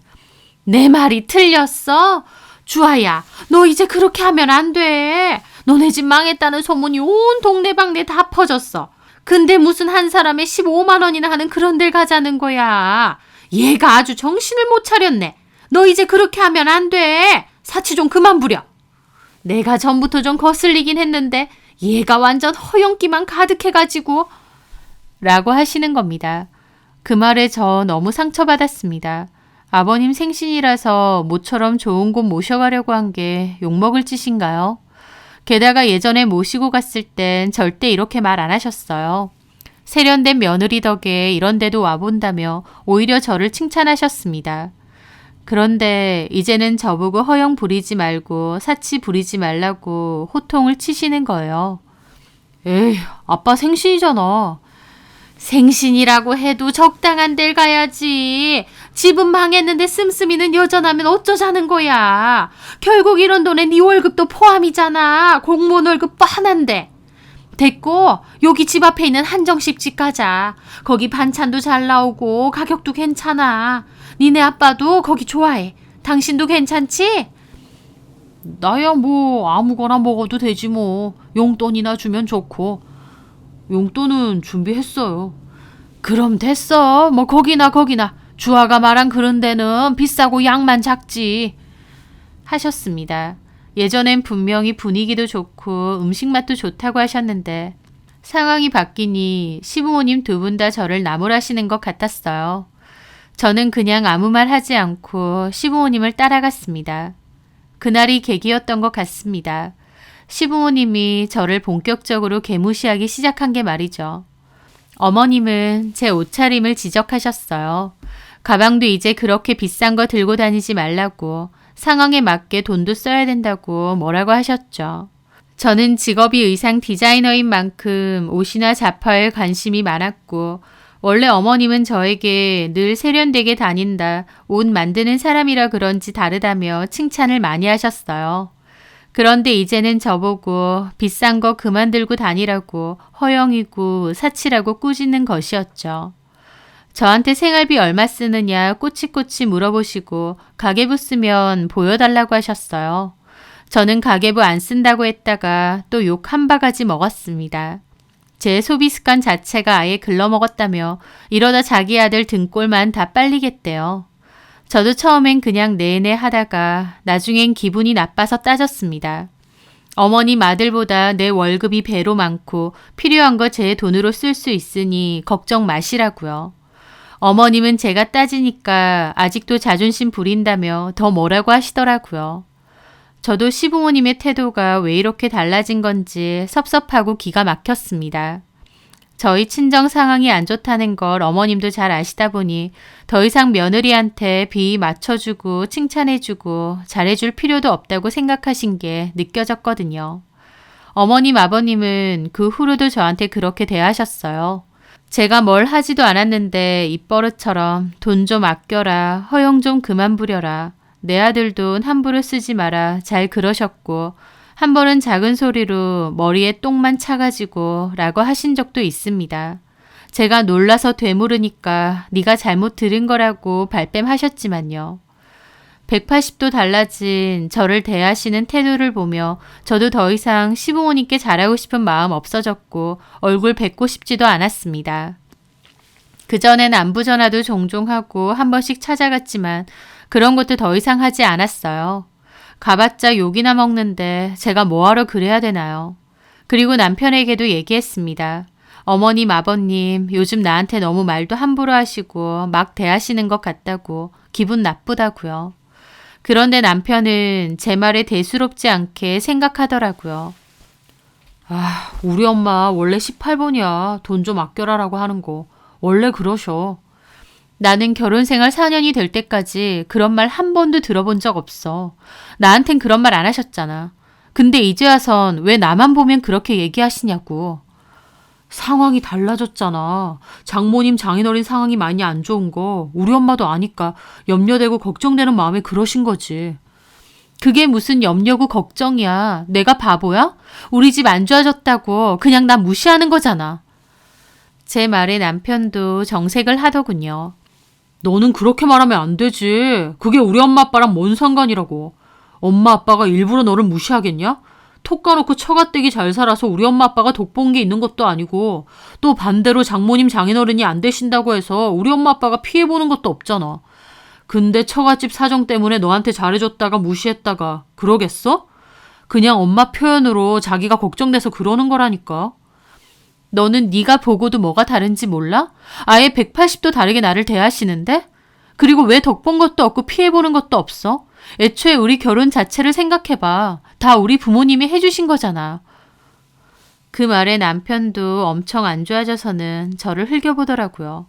내 말이 틀렸어? 주아야, 너 이제 그렇게 하면 안 돼. 너네 집 망했다는 소문이 온 동네방네 다 퍼졌어. 근데 무슨 한 사람에 15만 원이나 하는 그런 데 가자는 거야. 얘가 아주 정신을 못 차렸네. 너 이제 그렇게 하면 안 돼. 사치 좀 그만 부려. 내가 전부터 좀 거슬리긴 했는데 얘가 완전 허영기만 가득해가지고 라고 하시는 겁니다. 그 말에 저 너무 상처받았습니다. 아버님 생신이라서 모처럼 좋은 곳 모셔가려고 한 게 욕먹을 짓인가요? 게다가 예전에 모시고 갔을 땐 절대 이렇게 말 안 하셨어요. 세련된 며느리 덕에 이런 데도 와본다며 오히려 저를 칭찬하셨습니다. 그런데 이제는 저보고 허영 부리지 말고 사치 부리지 말라고 호통을 치시는 거예요. 에이, 아빠 생신이잖아. 생신이라고 해도 적당한 데를 가야지. 집은 망했는데 씀씀이는 여전하면 어쩌자는 거야. 결국 이런 돈에 네 월급도 포함이잖아. 공무원 월급도 하나인데. 됐고 여기 집 앞에 있는 한정식 집 가자. 거기 반찬도 잘 나오고 가격도 괜찮아. 니네 아빠도 거기 좋아해. 당신도 괜찮지? 나야 뭐 아무거나 먹어도 되지 뭐. 용돈이나 주면 좋고. 용돈은 준비했어요. 그럼 됐어. 뭐 거기나. 주아가 말한 그런 데는 비싸고 양만 작지. 하셨습니다. 예전엔 분명히 분위기도 좋고 음식 맛도 좋다고 하셨는데 상황이 바뀌니 시부모님 두 분 다 저를 나무라시는 것 같았어요. 저는 그냥 아무 말 하지 않고 시부모님을 따라갔습니다. 그날이 계기였던 것 같습니다. 시부모님이 저를 본격적으로 개무시하기 시작한 게 말이죠. 어머님은 제 옷차림을 지적하셨어요. 가방도 이제 그렇게 비싼 거 들고 다니지 말라고, 상황에 맞게 돈도 써야 된다고 뭐라고 하셨죠. 저는 직업이 의상 디자이너인 만큼 옷이나 잡화에 관심이 많았고 원래 어머님은 저에게 늘 세련되게 다닌다, 옷 만드는 사람이라 그런지 다르다며 칭찬을 많이 하셨어요. 그런데 이제는 저보고 비싼 거 그만 들고 다니라고 허영이고 사치라고 꾸짖는 것이었죠. 저한테 생활비 얼마 쓰느냐 꼬치꼬치 물어보시고 가계부 쓰면 보여달라고 하셨어요. 저는 가계부 안 쓴다고 했다가 또 욕 한 바가지 먹었습니다. 제 소비 습관 자체가 아예 글러먹었다며 이러다 자기 아들 등골만 다 빨리겠대요. 저도 처음엔 그냥 내내 하다가 나중엔 기분이 나빠서 따졌습니다. 어머님 아들보다 내 월급이 배로 많고 필요한 거 제 돈으로 쓸 수 있으니 걱정 마시라고요. 어머님은 제가 따지니까 아직도 자존심 부린다며 더 뭐라고 하시더라고요. 저도 시부모님의 태도가 왜 이렇게 달라진 건지 섭섭하고 기가 막혔습니다. 저희 친정 상황이 안 좋다는 걸 어머님도 잘 아시다 보니 더 이상 며느리한테 비위 맞춰주고 칭찬해주고 잘해줄 필요도 없다고 생각하신 게 느껴졌거든요. 어머님 아버님은 그 후로도 저한테 그렇게 대하셨어요. 제가 뭘 하지도 않았는데 입버릇처럼 돈 좀 아껴라, 허용 좀 그만 부려라, 내 아들 돈 함부로 쓰지 마라 잘 그러셨고 한 번은 작은 소리로 머리에 똥만 차가지고 라고 하신 적도 있습니다. 제가 놀라서 되물으니까 네가 잘못 들은 거라고 발뺌하셨지만요. 180도 달라진 저를 대하시는 태도를 보며 저도 더 이상 시부모님께 잘하고 싶은 마음 없어졌고 얼굴 뵙고 싶지도 않았습니다. 그전엔 안부 전화도 종종 하고 한 번씩 찾아갔지만 그런 것도 더 이상 하지 않았어요. 가봤자 욕이나 먹는데 제가 뭐하러 그래야 되나요? 그리고 남편에게도 얘기했습니다. 어머님, 아버님 요즘 나한테 너무 말도 함부로 하시고 막 대하시는 것 같다고, 기분 나쁘다고요. 그런데 남편은 제 말에 대수롭지 않게 생각하더라고요. 아, 우리 엄마 원래 18번이야. 돈 좀 아껴라라고 하는 거. 원래 그러셔. 나는 결혼 생활 4년이 될 때까지 그런 말 한 번도 들어본 적 없어. 나한텐 그런 말 안 하셨잖아. 근데 이제 와선 왜 나만 보면 그렇게 얘기하시냐고. 상황이 달라졌잖아. 장모님 장인어른 상황이 많이 안 좋은 거 우리 엄마도 아니까 염려되고 걱정되는 마음에 그러신 거지. 그게 무슨 염려고 걱정이야. 내가 바보야? 우리 집 안 좋아졌다고 그냥 나 무시하는 거잖아. 제 말에 남편도 정색을 하더군요. 너는 그렇게 말하면 안 되지. 그게 우리 엄마 아빠랑 뭔 상관이라고. 엄마 아빠가 일부러 너를 무시하겠냐? 톡 까놓고 처가댁이 잘 살아서 우리 엄마 아빠가 덕본 게 있는 것도 아니고 또 반대로 장모님 장인어른이 안 되신다고 해서 우리 엄마 아빠가 피해보는 것도 없잖아. 근데 처갓집 사정 때문에 너한테 잘해줬다가 무시했다가 그러겠어? 그냥 엄마 표현으로 자기가 걱정돼서 그러는 거라니까. 너는 네가 보고도 뭐가 다른지 몰라? 아예 180도 다르게 나를 대하시는데? 그리고 왜 덕본 것도 없고 피해보는 것도 없어? 애초에 우리 결혼 자체를 생각해봐. 다 우리 부모님이 해주신 거잖아. 그 말에 남편도 엄청 안 좋아져서는 저를 흘겨보더라고요.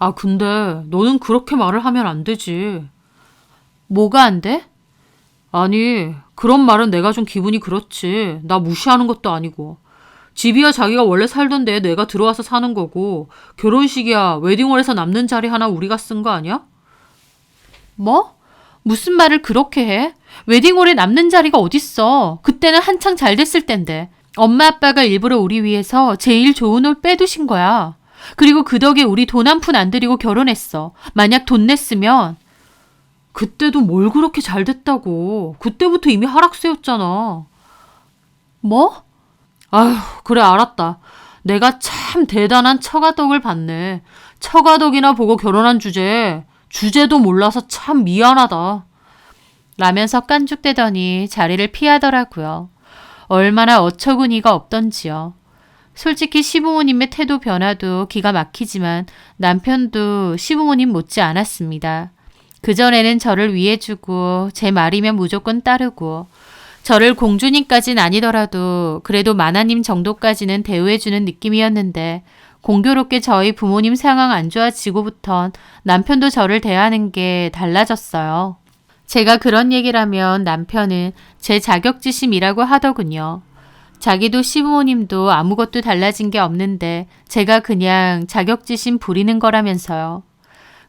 아, 근데 너는 그렇게 말을 하면 안 되지. 뭐가 안 돼? 아니, 그런 말은 내가 좀 기분이 그렇지. 나 무시하는 것도 아니고. 집이야 자기가 원래 살던 데에 내가 들어와서 사는 거고, 결혼식이야 웨딩홀에서 남는 자리 하나 우리가 쓴 거 아니야? 뭐? 무슨 말을 그렇게 해? 웨딩홀에 남는 자리가 어딨어. 그때는 한창 잘 됐을 땐데. 엄마 아빠가 일부러 우리 위해서 제일 좋은 옷 빼두신 거야. 그리고 그 덕에 우리 돈 한 푼 안 들이고 결혼했어. 만약 돈 냈으면. 그때도 뭘 그렇게 잘 됐다고. 그때부터 이미 하락세였잖아. 뭐? 아휴, 그래 알았다. 내가 참 대단한 처가덕을 봤네. 처가덕이나 보고 결혼한 주제도 몰라서 참 미안하다. 라면서 깐죽대더니 자리를 피하더라고요. 얼마나 어처구니가 없던지요. 솔직히 시부모님의 태도 변화도 기가 막히지만 남편도 시부모님 못지 않았습니다. 그전에는 저를 위해주고 제 말이면 무조건 따르고 저를 공주님까진 아니더라도 그래도 마나님 정도까지는 대우해주는 느낌이었는데 공교롭게 저희 부모님 상황 안 좋아지고부턴 남편도 저를 대하는 게 달라졌어요. 제가 그런 얘기를 하면 남편은 제 자격지심이라고 하더군요. 자기도 시부모님도 아무것도 달라진 게 없는데 제가 그냥 자격지심 부리는 거라면서요.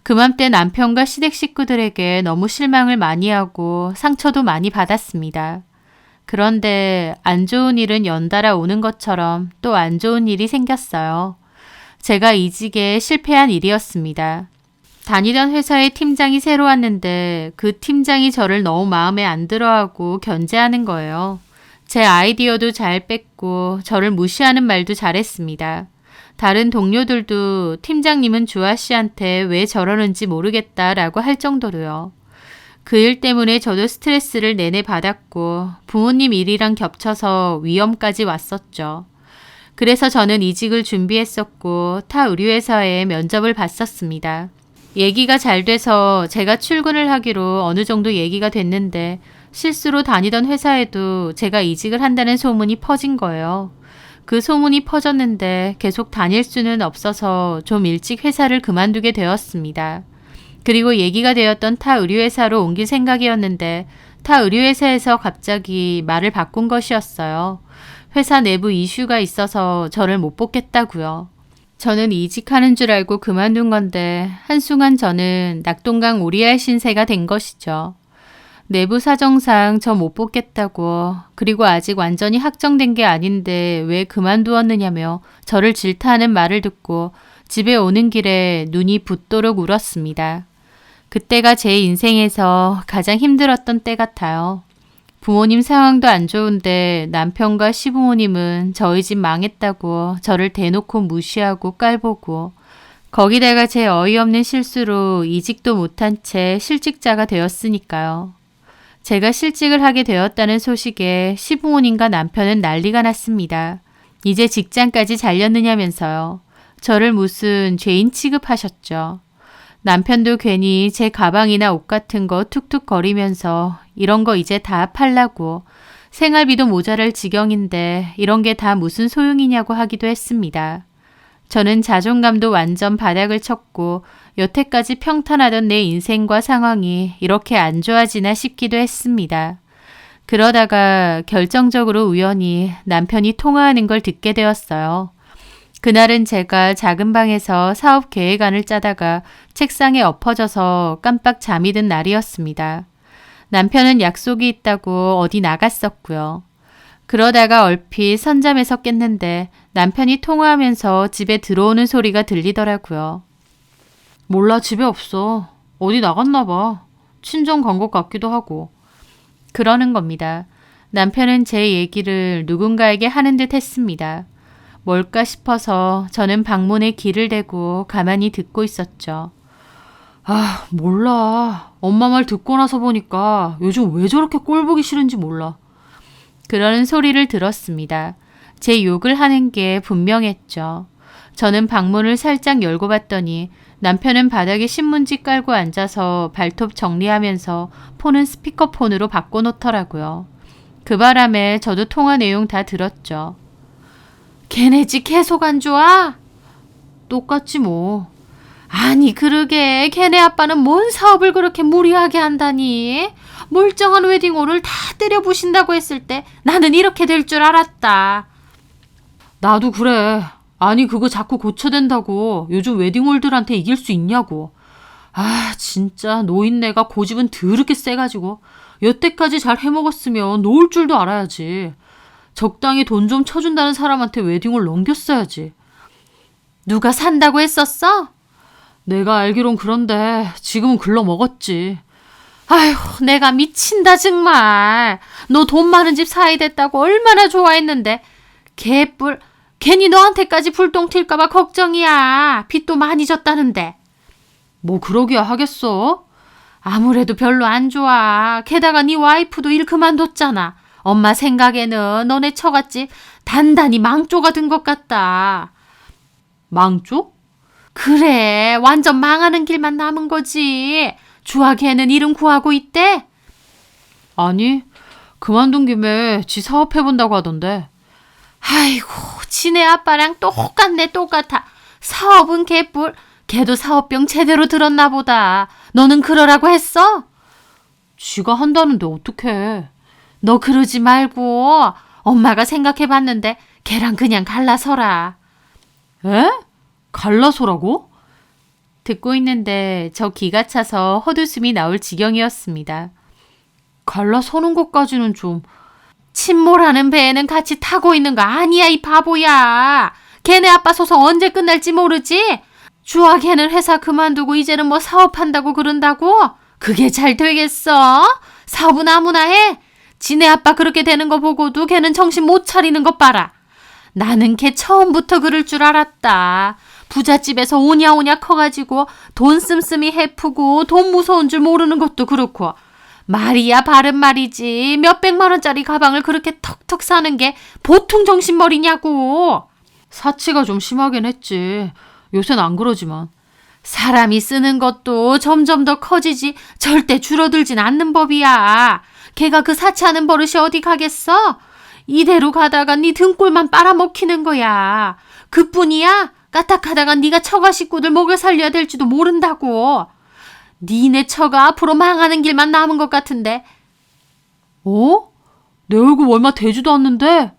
그맘때 남편과 시댁 식구들에게 너무 실망을 많이 하고 상처도 많이 받았습니다. 그런데 안 좋은 일은 연달아 오는 것처럼 또 안 좋은 일이 생겼어요. 제가 이직에 실패한 일이었습니다. 다니던 회사에 팀장이 새로 왔는데 그 팀장이 저를 너무 마음에 안 들어하고 견제하는 거예요. 제 아이디어도 잘 뺐고 저를 무시하는 말도 잘했습니다. 다른 동료들도 팀장님은 주아 씨한테 왜 저러는지 모르겠다라고 할 정도로요. 그 일 때문에 저도 스트레스를 내내 받았고 부모님 일이랑 겹쳐서 위험까지 왔었죠. 그래서 저는 이직을 준비했었고 타 의류회사에 면접을 봤었습니다. 얘기가 잘 돼서 제가 출근을 하기로 어느 정도 얘기가 됐는데 실수로 다니던 회사에도 제가 이직을 한다는 소문이 퍼진 거예요. 그 소문이 퍼졌는데 계속 다닐 수는 없어서 좀 일찍 회사를 그만두게 되었습니다. 그리고 얘기가 되었던 타 의류회사로 옮길 생각이었는데 타 의류회사에서 갑자기 말을 바꾼 것이었어요. 회사 내부 이슈가 있어서 저를 못 뽑겠다고요. 저는 이직하는 줄 알고 그만둔 건데 한순간 저는 낙동강 오리알 신세가 된 것이죠. 내부 사정상 저 못 뽑겠다고 그리고 아직 완전히 확정된 게 아닌데 왜 그만두었느냐며 저를 질타하는 말을 듣고 집에 오는 길에 눈이 붓도록 울었습니다. 그때가 제 인생에서 가장 힘들었던 때 같아요. 부모님 상황도 안 좋은데 남편과 시부모님은 저희 집 망했다고 저를 대놓고 무시하고 깔보고 거기다가 제 어이없는 실수로 이직도 못한 채 실직자가 되었으니까요. 제가 실직을 하게 되었다는 소식에 시부모님과 남편은 난리가 났습니다. 이제 직장까지 잘렸느냐면서요. 저를 무슨 죄인 취급하셨죠. 남편도 괜히 제 가방이나 옷 같은 거 툭툭 거리면서 이런 거 이제 다 팔라고 생활비도 모자랄 지경인데 이런 게 다 무슨 소용이냐고 하기도 했습니다. 저는 자존감도 완전 바닥을 쳤고 여태까지 평탄하던 내 인생과 상황이 이렇게 안 좋아지나 싶기도 했습니다. 그러다가 결정적으로 우연히 남편이 통화하는 걸 듣게 되었어요. 그날은 제가 작은 방에서 사업 계획안을 짜다가 책상에 엎어져서 깜빡 잠이 든 날이었습니다. 남편은 약속이 있다고 어디 나갔었고요. 그러다가 얼핏 선잠에서 깼는데 남편이 통화하면서 집에 들어오는 소리가 들리더라고요. 몰라, 집에 없어. 어디 나갔나 봐. 친정 간 것 같기도 하고. 그러는 겁니다. 남편은 제 얘기를 누군가에게 하는 듯 했습니다. 뭘까 싶어서 저는 방문에 귀를 대고 가만히 듣고 있었죠. 아, 몰라. 엄마 말 듣고 나서 보니까 요즘 왜 저렇게 꼴 보기 싫은지 몰라. 그러는 소리를 들었습니다. 제 욕을 하는 게 분명했죠. 저는 방문을 살짝 열고 봤더니 남편은 바닥에 신문지 깔고 앉아서 발톱 정리하면서 폰은 스피커폰으로 바꿔놓더라고요. 그 바람에 저도 통화 내용 다 들었죠. 걔네 집 계속 안 좋아? 똑같지 뭐. 아니 그러게 걔네 아빠는 뭔 사업을 그렇게 무리하게 한다니. 멀쩡한 웨딩홀을 다 때려부신다고 했을 때 나는 이렇게 될 줄 알았다. 나도 그래. 아니 그거 자꾸 고쳐댄다고 요즘 웨딩홀들한테 이길 수 있냐고. 아 진짜 노인네가 고집은 더럽게 세가지고 여태까지 잘 해먹었으면 놓을 줄도 알아야지. 적당히 돈 좀 쳐준다는 사람한테 웨딩홀 넘겼어야지. 누가 산다고 했었어? 내가 알기론 그런데 지금은 글러먹었지. 아휴 내가 미친다 정말. 너 돈 많은 집 사이 됐다고 얼마나 좋아했는데 개뿔 괜히 너한테까지 불똥 튈까봐 걱정이야. 빚도 많이 졌다는데. 뭐 그러기야 하겠어? 아무래도 별로 안 좋아. 게다가 네 와이프도 일 그만뒀잖아. 엄마 생각에는 너네 처갓집 단단히 망조가 된 것 같다. 망조? 그래 완전 망하는 길만 남은 거지. 주아걔는 일은 구하고 있대? 아니 그만둔 김에 지 사업해본다고 하던데. 아이고 지네 아빠랑 똑같네 똑같아. 사업은 개뿔. 걔도 사업병 제대로 들었나 보다. 너는 그러라고 했어? 지가 한다는데 어떡해. 너 그러지 말고 엄마가 생각해봤는데 걔랑 그냥 갈라서라. 에? 갈라서라고? 듣고 있는데 저 기가 차서 헛웃음이 나올 지경이었습니다. 갈라서는 것까지는 좀. 침몰하는 배에는 같이 타고 있는 거 아니야 이 바보야. 걔네 아빠 소송 언제 끝날지 모르지? 주아 걔는 회사 그만두고 이제는 뭐 사업한다고 그런다고? 그게 잘 되겠어? 사업은 아무나 해? 지네 아빠 그렇게 되는 거 보고도 걔는 정신 못 차리는 것 봐라. 나는 걔 처음부터 그럴 줄 알았다. 부잣집에서 오냐오냐 커가지고 돈 씀씀이 해프고 돈 무서운 줄 모르는 것도 그렇고 말이야 바른 말이지 몇백만 원짜리 가방을 그렇게 턱턱 사는 게 보통 정신머리냐고. 사치가 좀 심하긴 했지. 요샌 안 그러지만. 사람이 쓰는 것도 점점 더 커지지 절대 줄어들진 않는 법이야. 걔가 그 사치하는 버릇이 어디 가겠어? 이대로 가다가 네 등골만 빨아먹히는 거야. 그뿐이야? 까딱하다가 네가 처가 식구들 먹여 살려야 될지도 모른다고. 니네 처가 앞으로 망하는 길만 남은 것 같은데. 어? 내 얼굴 얼마 되지도 않는데?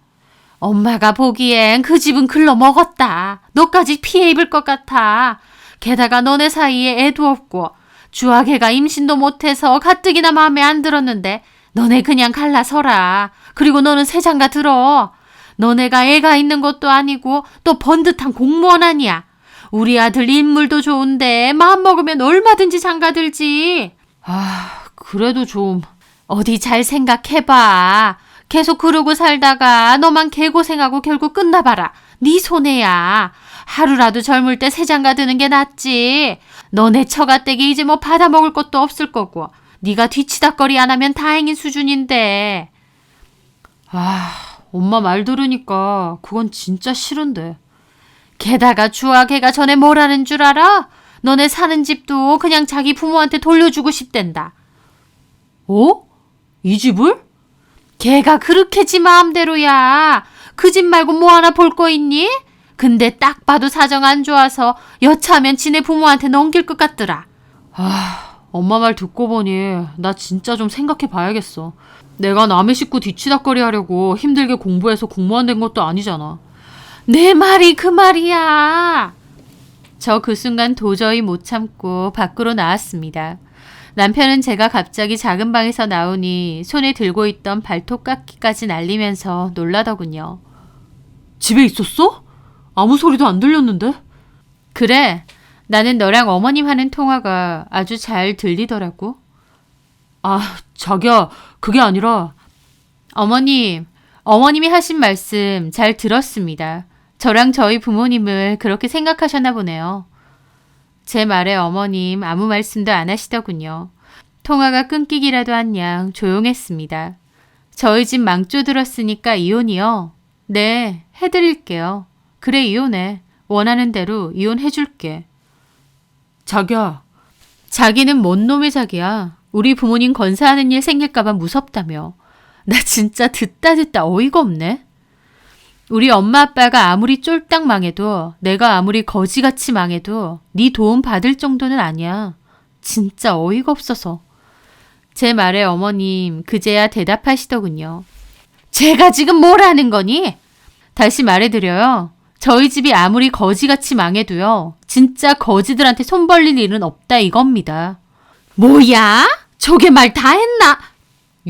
엄마가 보기엔 그 집은 글러 먹었다. 너까지 피해 입을 것 같아. 게다가 너네 사이에 애도 없고 주아개가 임신도 못해서 가뜩이나 마음에 안 들었는데 너네 그냥 갈라서라. 그리고 너는 새 장가 들어. 너네가 애가 있는 것도 아니고 또 번듯한 공무원 아니야. 우리 아들 인물도 좋은데 마음 먹으면 얼마든지 장가 들지. 아, 그래도 좀. 어디 잘 생각해봐. 계속 그러고 살다가 너만 개고생하고 결국 끝나봐라. 네 손해야. 하루라도 젊을 때 새 장가 드는 게 낫지. 너네 처가댁이 이제 뭐 받아먹을 것도 없을 거고 네가 뒤치다거리 안 하면 다행인 수준인데. 아, 엄마 말 들으니까 그건 진짜 싫은데. 게다가 주아 걔가 전에 뭐라는 줄 알아? 너네 사는 집도 그냥 자기 부모한테 돌려주고 싶댄다. 어? 이 집을? 걔가 그렇게 지 마음대로야. 그 집 말고 뭐 하나 볼 거 있니? 근데 딱 봐도 사정 안 좋아서 여차하면 지네 부모한테 넘길 것 같더라. 아, 엄마 말 듣고 보니 나 진짜 좀 생각해 봐야겠어. 내가 남의 식구 뒤치다거리 하려고 힘들게 공부해서 공무원 된 것도 아니잖아. 내 말이 그 말이야. 저 그 순간 도저히 못 참고 밖으로 나왔습니다. 남편은 제가 갑자기 작은 방에서 나오니 손에 들고 있던 발톱깎이까지 날리면서 놀라더군요. 집에 있었어? 아무 소리도 안 들렸는데? 그래, 나는 너랑 어머님 하는 통화가 아주 잘 들리더라고. 아, 자기야, 그게 아니라. 어머님이 하신 말씀 잘 들었습니다. 저랑 저희 부모님을 그렇게 생각하셨나 보네요. 제 말에 어머님 아무 말씀도 안 하시더군요. 통화가 끊기기라도 한 양 조용했습니다. 저희 집 망조 들었으니까 이혼이요? 네, 해드릴게요. 그래 이혼해. 원하는 대로 이혼해줄게. 자기야. 자기는 뭔 놈의 자기야. 우리 부모님 건사하는 일 생길까봐 무섭다며. 나 진짜 듣다 어이가 없네. 우리 엄마 아빠가 아무리 쫄딱 망해도 내가 아무리 거지같이 망해도 네 도움 받을 정도는 아니야. 진짜 어이가 없어서. 제 말에 어머님 그제야 대답하시더군요. 제가 지금 뭘 하는 거니? 다시 말해드려요. 저희 집이 아무리 거지같이 망해도요. 진짜 거지들한테 손 벌릴 일은 없다 이겁니다. 뭐야? 저게 말 다 했나?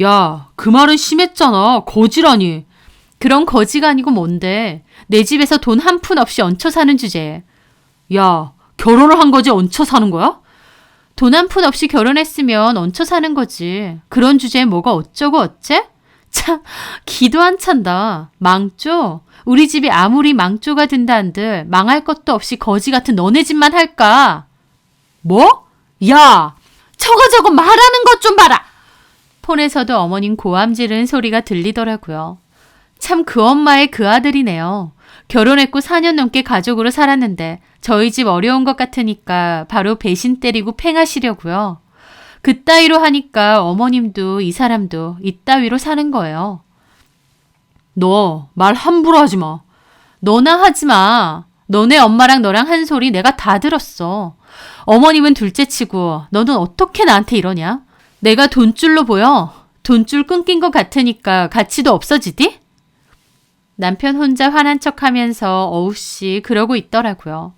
야, 그 말은 심했잖아. 거지라니. 그런 거지가 아니고 뭔데. 내 집에서 돈 한 푼 없이 얹혀 사는 주제에. 야, 결혼을 한 거지 얹혀 사는 거야? 돈 한 푼 없이 결혼했으면 얹혀 사는 거지. 그런 주제에 뭐가 어쩌고 어째? 참, 기도 안 찬다. 망조? 우리 집이 아무리 망조가 된다 한들 망할 것도 없이 거지 같은 너네 집만 할까? 뭐? 야! 저거 말하는 것 좀 봐라! 폰에서도 어머님 고함 지르는 소리가 들리더라고요. 참 그 엄마의 그 아들이네요. 결혼했고 4년 넘게 가족으로 살았는데 저희 집 어려운 것 같으니까 바로 배신 때리고 팽하시려고요. 그따위로 하니까 어머님도 이 사람도 이따위로 사는 거예요. 너 말 함부로 하지 마. 너나 하지 마. 너네 엄마랑 너랑 한 소리 내가 다 들었어. 어머님은 둘째치고 너는 어떻게 나한테 이러냐? 내가 돈줄로 보여? 돈줄 끊긴 것 같으니까 가치도 없어지디? 남편 혼자 화난 척하면서 어우씨 그러고 있더라고요.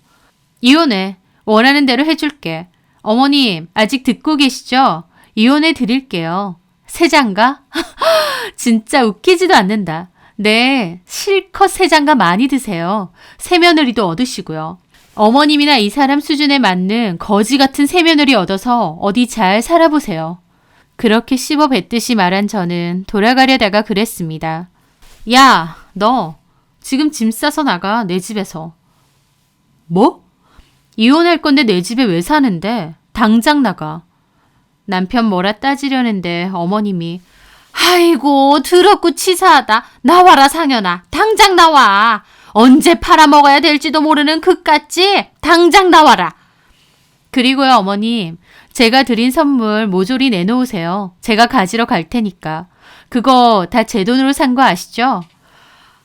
이혼해. 원하는 대로 해줄게. 어머님 아직 듣고 계시죠? 이혼해 드릴게요. 세 장가? 진짜 웃기지도 않는다. 네, 실컷 세 장가 많이 드세요. 새며느리도 얻으시고요. 어머님이나 이 사람 수준에 맞는 거지 같은 새며느리 얻어서 어디 잘 살아보세요. 그렇게 씹어 뱉듯이 말한 저는 돌아가려다가 그랬습니다. 야, 너 지금 짐 싸서 나가 내 집에서. 뭐? 이혼할 건데 내 집에 왜 사는데? 당장 나가. 남편 뭐라 따지려는데 어머님이 아이고 더럽고 치사하다. 나와라 상현아. 당장 나와. 언제 팔아먹어야 될지도 모르는 그깟지? 당장 나와라. 그리고요 어머님. 제가 드린 선물 모조리 내놓으세요. 제가 가지러 갈 테니까. 그거 다 제 돈으로 산 거 아시죠?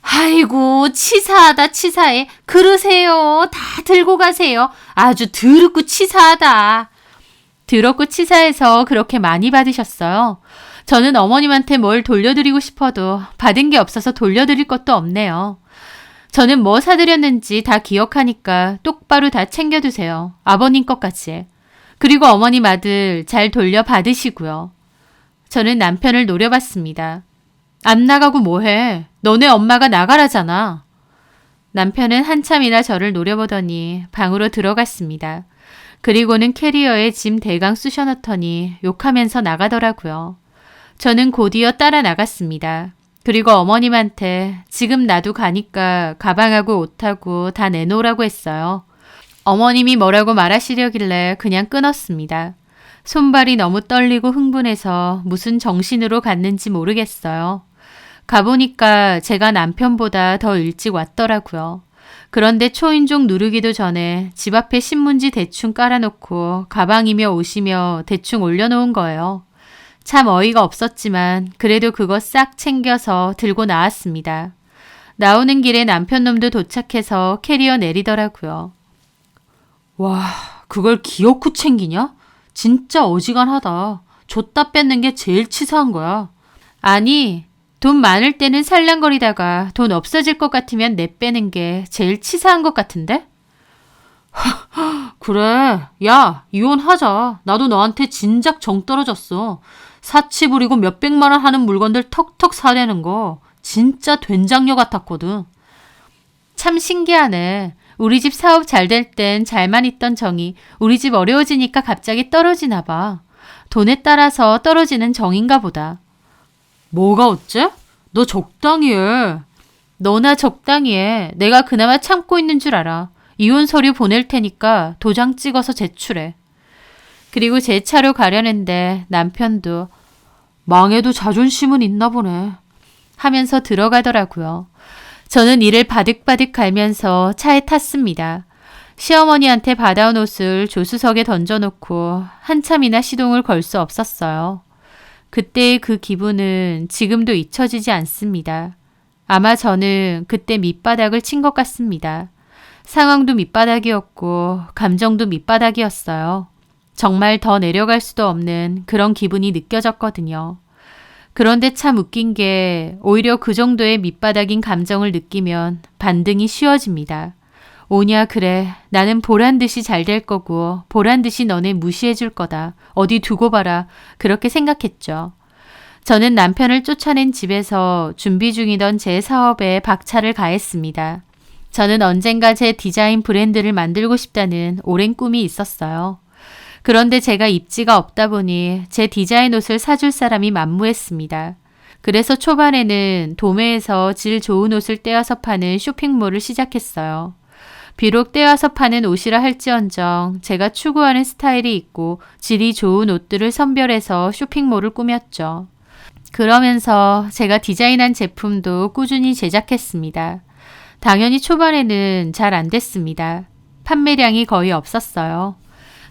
아이고 치사하다 치사해. 그러세요. 다 들고 가세요. 아주 더럽고 치사하다. 더럽고 치사해서 그렇게 많이 받으셨어요. 저는 어머님한테 뭘 돌려드리고 싶어도 받은 게 없어서 돌려드릴 것도 없네요. 저는 뭐 사드렸는지 다 기억하니까 똑바로 다 챙겨두세요. 아버님 것까지. 그리고 어머님 아들 잘 돌려받으시고요. 저는 남편을 노려봤습니다. 안 나가고 뭐해? 너네 엄마가 나가라잖아. 남편은 한참이나 저를 노려보더니 방으로 들어갔습니다. 그리고는 캐리어에 짐 대강 쑤셔넣더니 욕하면서 나가더라고요. 저는 곧이어 따라 나갔습니다. 그리고 어머님한테 지금 나도 가니까 가방하고 옷하고 다 내놓으라고 했어요. 어머님이 뭐라고 말하시려길래 그냥 끊었습니다. 손발이 너무 떨리고 흥분해서 무슨 정신으로 갔는지 모르겠어요. 가보니까 제가 남편보다 더 일찍 왔더라고요. 그런데 초인종 누르기도 전에 집 앞에 신문지 대충 깔아놓고 가방이며 옷이며 대충 올려놓은 거예요. 참 어이가 없었지만 그래도 그거 싹 챙겨서 들고 나왔습니다. 나오는 길에 남편 놈도 도착해서 캐리어 내리더라고요. 와, 그걸 기어코 챙기냐? 진짜 어지간하다. 줬다 뺏는 게 제일 치사한 거야. 아니, 돈 많을 때는 살랑거리다가 돈 없어질 것 같으면 내빼는 게 제일 치사한 것 같은데? 그래. 야, 이혼하자. 나도 너한테 진작 정 떨어졌어. 사치 부리고 몇백만 원 하는 물건들 턱턱 사대는 거 진짜 된장녀 같았거든. 참 신기하네. 우리 집 사업 잘 될 땐 잘만 있던 정이 우리 집 어려워지니까 갑자기 떨어지나 봐. 돈에 따라서 떨어지는 정인가 보다. 뭐가 어째? 너 적당히 해. 너나 적당히 해. 내가 그나마 참고 있는 줄 알아. 이혼 서류 보낼 테니까 도장 찍어서 제출해. 그리고 제 차로 가려는데 남편도 망해도 자존심은 있나 보네 하면서 들어가더라고요. 저는 이를 바득바득 갈면서 차에 탔습니다. 시어머니한테 받아온 옷을 조수석에 던져놓고 한참이나 시동을 걸 수 없었어요. 그때의 그 기분은 지금도 잊혀지지 않습니다. 아마 저는 그때 밑바닥을 친 것 같습니다. 상황도 밑바닥이었고 감정도 밑바닥이었어요. 정말 더 내려갈 수도 없는 그런 기분이 느껴졌거든요. 그런데 참 웃긴 게 오히려 그 정도의 밑바닥인 감정을 느끼면 반등이 쉬워집니다. 오냐 그래 나는 보란듯이 잘 될 거고 보란듯이 너네 무시해 줄 거다. 어디 두고 봐라. 그렇게 생각했죠. 저는 남편을 쫓아낸 집에서 준비 중이던 제 사업에 박차를 가했습니다. 저는 언젠가 제 디자인 브랜드를 만들고 싶다는 오랜 꿈이 있었어요. 그런데 제가 입지가 없다 보니 제 디자인 옷을 사줄 사람이 만무했습니다. 그래서 초반에는 도매에서 질 좋은 옷을 떼어서 파는 쇼핑몰을 시작했어요. 비록 떼어서 파는 옷이라 할지언정 제가 추구하는 스타일이 있고 질이 좋은 옷들을 선별해서 쇼핑몰을 꾸몄죠. 그러면서 제가 디자인한 제품도 꾸준히 제작했습니다. 당연히 초반에는 잘 안 됐습니다. 판매량이 거의 없었어요.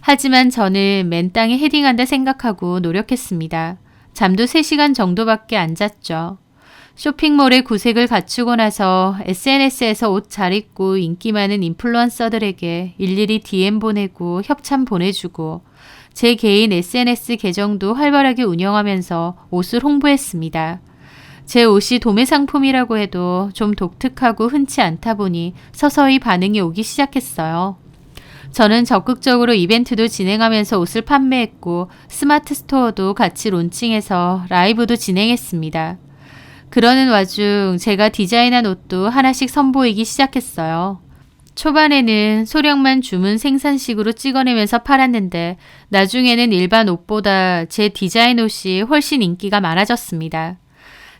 하지만 저는 맨 땅에 헤딩한다 생각하고 노력했습니다. 잠도 3시간 정도밖에 안 잤죠. 쇼핑몰의 구색을 갖추고 나서 SNS에서 옷 잘 입고 인기 많은 인플루언서들에게 일일이 DM 보내고 협찬 보내주고 제 개인 SNS 계정도 활발하게 운영하면서 옷을 홍보했습니다. 제 옷이 도매 상품이라고 해도 좀 독특하고 흔치 않다 보니 서서히 반응이 오기 시작했어요. 저는 적극적으로 이벤트도 진행하면서 옷을 판매했고 스마트 스토어도 같이 론칭해서 라이브도 진행했습니다. 그러는 와중 제가 디자인한 옷도 하나씩 선보이기 시작했어요. 초반에는 소량만 주문 생산식으로 찍어내면서 팔았는데 나중에는 일반 옷보다 제 디자인 옷이 훨씬 인기가 많아졌습니다.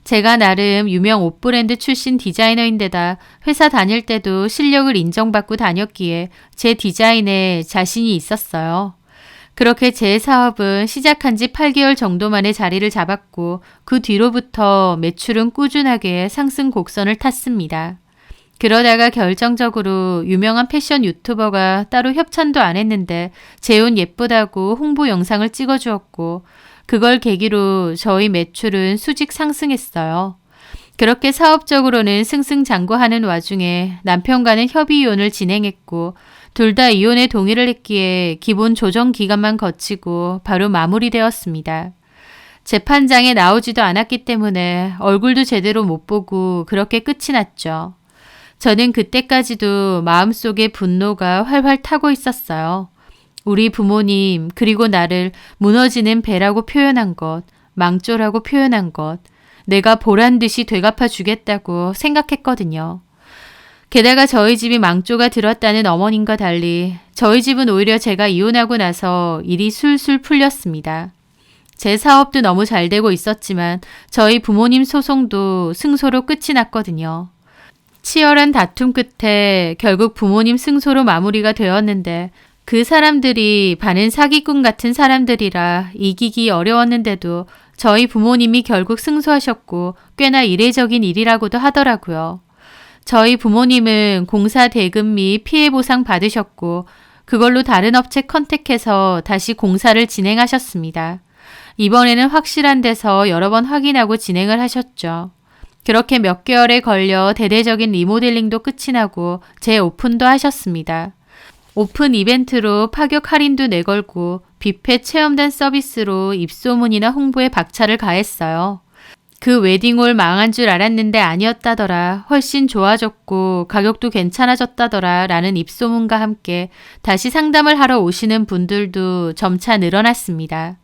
제가 나름 유명 옷 브랜드 출신 디자이너인데다 회사 다닐 때도 실력을 인정받고 다녔기에 제 디자인에 자신이 있었어요. 그렇게 제 사업은 시작한 지 8개월 정도 만에 자리를 잡았고 그 뒤로부터 매출은 꾸준하게 상승 곡선을 탔습니다. 그러다가 결정적으로 유명한 패션 유튜버가 따로 협찬도 안 했는데 제 옷 예쁘다고 홍보 영상을 찍어주었고 그걸 계기로 저희 매출은 수직 상승했어요. 그렇게 사업적으로는 승승장구하는 와중에 남편과는 협의 이혼을 진행했고 둘 다 이혼에 동의를 했기에 기본 조정 기간만 거치고 바로 마무리되었습니다. 재판장에 나오지도 않았기 때문에 얼굴도 제대로 못 보고 그렇게 끝이 났죠. 저는 그때까지도 마음속에 분노가 활활 타고 있었어요. 우리 부모님 그리고 나를 무너지는 배라고 표현한 것, 망조라고 표현한 것, 내가 보란듯이 되갚아 주겠다고 생각했거든요. 게다가 저희 집이 망조가 들었다는 어머님과 달리 저희 집은 오히려 제가 이혼하고 나서 일이 술술 풀렸습니다. 제 사업도 너무 잘 되고 있었지만 저희 부모님 소송도 승소로 끝이 났거든요. 치열한 다툼 끝에 결국 부모님 승소로 마무리가 되었는데 그 사람들이 반은 사기꾼 같은 사람들이라 이기기 어려웠는데도 저희 부모님이 결국 승소하셨고 꽤나 이례적인 일이라고도 하더라고요. 저희 부모님은 공사 대금 및 피해 보상 받으셨고 그걸로 다른 업체 컨택해서 다시 공사를 진행하셨습니다. 이번에는 확실한 데서 여러 번 확인하고 진행을 하셨죠. 그렇게 몇 개월에 걸려 대대적인 리모델링도 끝이 나고 재오픈도 하셨습니다. 오픈 이벤트로 파격 할인도 내걸고 뷔페 체험단 서비스로 입소문이나 홍보에 박차를 가했어요. 그 웨딩홀 망한 줄 알았는데 아니었다더라. 훨씬 좋아졌고 가격도 괜찮아졌다더라. 라는 입소문과 함께 다시 상담을 하러 오시는 분들도 점차 늘어났습니다.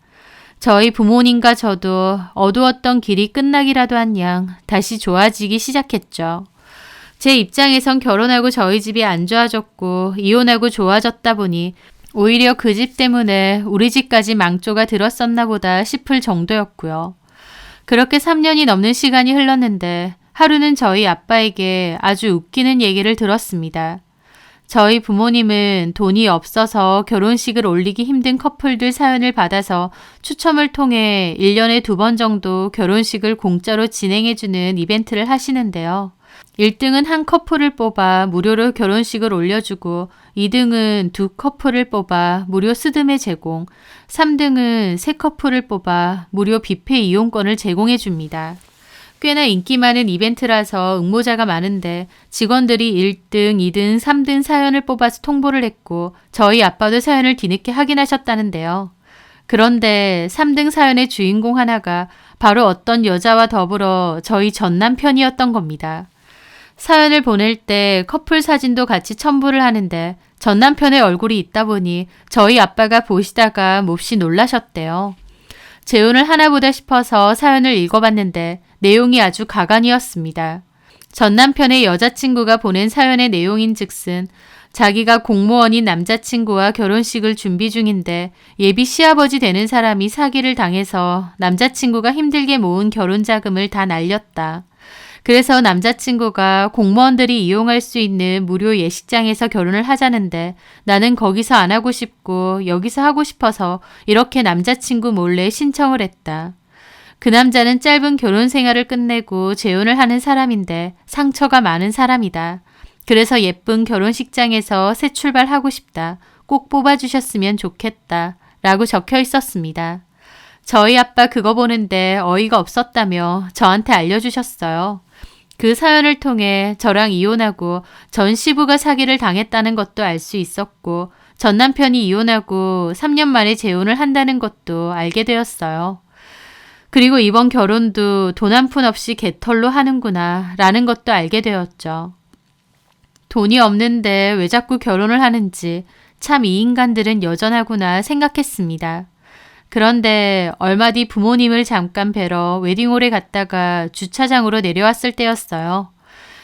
저희 부모님과 저도 어두웠던 길이 끝나기라도 한 양 다시 좋아지기 시작했죠. 제 입장에선 결혼하고 저희 집이 안 좋아졌고 이혼하고 좋아졌다 보니 오히려 그 집 때문에 우리 집까지 망조가 들었었나 보다 싶을 정도였고요. 그렇게 3년이 넘는 시간이 흘렀는데 하루는 저희 아빠에게 아주 웃기는 얘기를 들었습니다. 저희 부모님은 돈이 없어서 결혼식을 올리기 힘든 커플들 사연을 받아서 추첨을 통해 1년에 2번 정도 결혼식을 공짜로 진행해주는 이벤트를 하시는데요. 1등은 한 커플을 뽑아 무료로 결혼식을 올려주고 2등은 2커플을 뽑아 무료 스드메 제공, 3등은 3커플을 뽑아 무료 뷔페 이용권을 제공해 줍니다. 꽤나 인기 많은 이벤트라서 응모자가 많은데 직원들이 1등, 2등, 3등 사연을 뽑아서 통보를 했고 저희 아빠도 사연을 뒤늦게 확인하셨다는데요. 그런데 3등 사연의 주인공 하나가 바로 어떤 여자와 더불어 저희 전 남편이었던 겁니다. 사연을 보낼 때 커플 사진도 같이 첨부를 하는데 전 남편의 얼굴이 있다 보니 저희 아빠가 보시다가 몹시 놀라셨대요. 재혼을 하나보다 싶어서 사연을 읽어봤는데 내용이 아주 가관이었습니다. 전 남편의 여자친구가 보낸 사연의 내용인즉슨 자기가 공무원인 남자친구와 결혼식을 준비 중인데 예비 시아버지 되는 사람이 사기를 당해서 남자친구가 힘들게 모은 결혼 자금을 다 날렸다. 그래서 남자친구가 공무원들이 이용할 수 있는 무료 예식장에서 결혼을 하자는데 나는 거기서 안 하고 싶고 여기서 하고 싶어서 이렇게 남자친구 몰래 신청을 했다. 그 남자는 짧은 결혼 생활을 끝내고 재혼을 하는 사람인데 상처가 많은 사람이다. 그래서 예쁜 결혼식장에서 새 출발하고 싶다. 꼭 뽑아주셨으면 좋겠다. 라고 적혀 있었습니다. 저희 아빠 그거 보는데 어이가 없었다며 저한테 알려주셨어요. 그 사연을 통해 저랑 이혼하고 전 시부가 사기를 당했다는 것도 알 수 있었고 전 남편이 이혼하고 3년 만에 재혼을 한다는 것도 알게 되었어요. 그리고 이번 결혼도 돈 한 푼 없이 개털로 하는구나 라는 것도 알게 되었죠. 돈이 없는데 왜 자꾸 결혼을 하는지 참 이 인간들은 여전하구나 생각했습니다. 그런데 얼마 뒤 부모님을 잠깐 뵈러 웨딩홀에 갔다가 주차장으로 내려왔을 때였어요.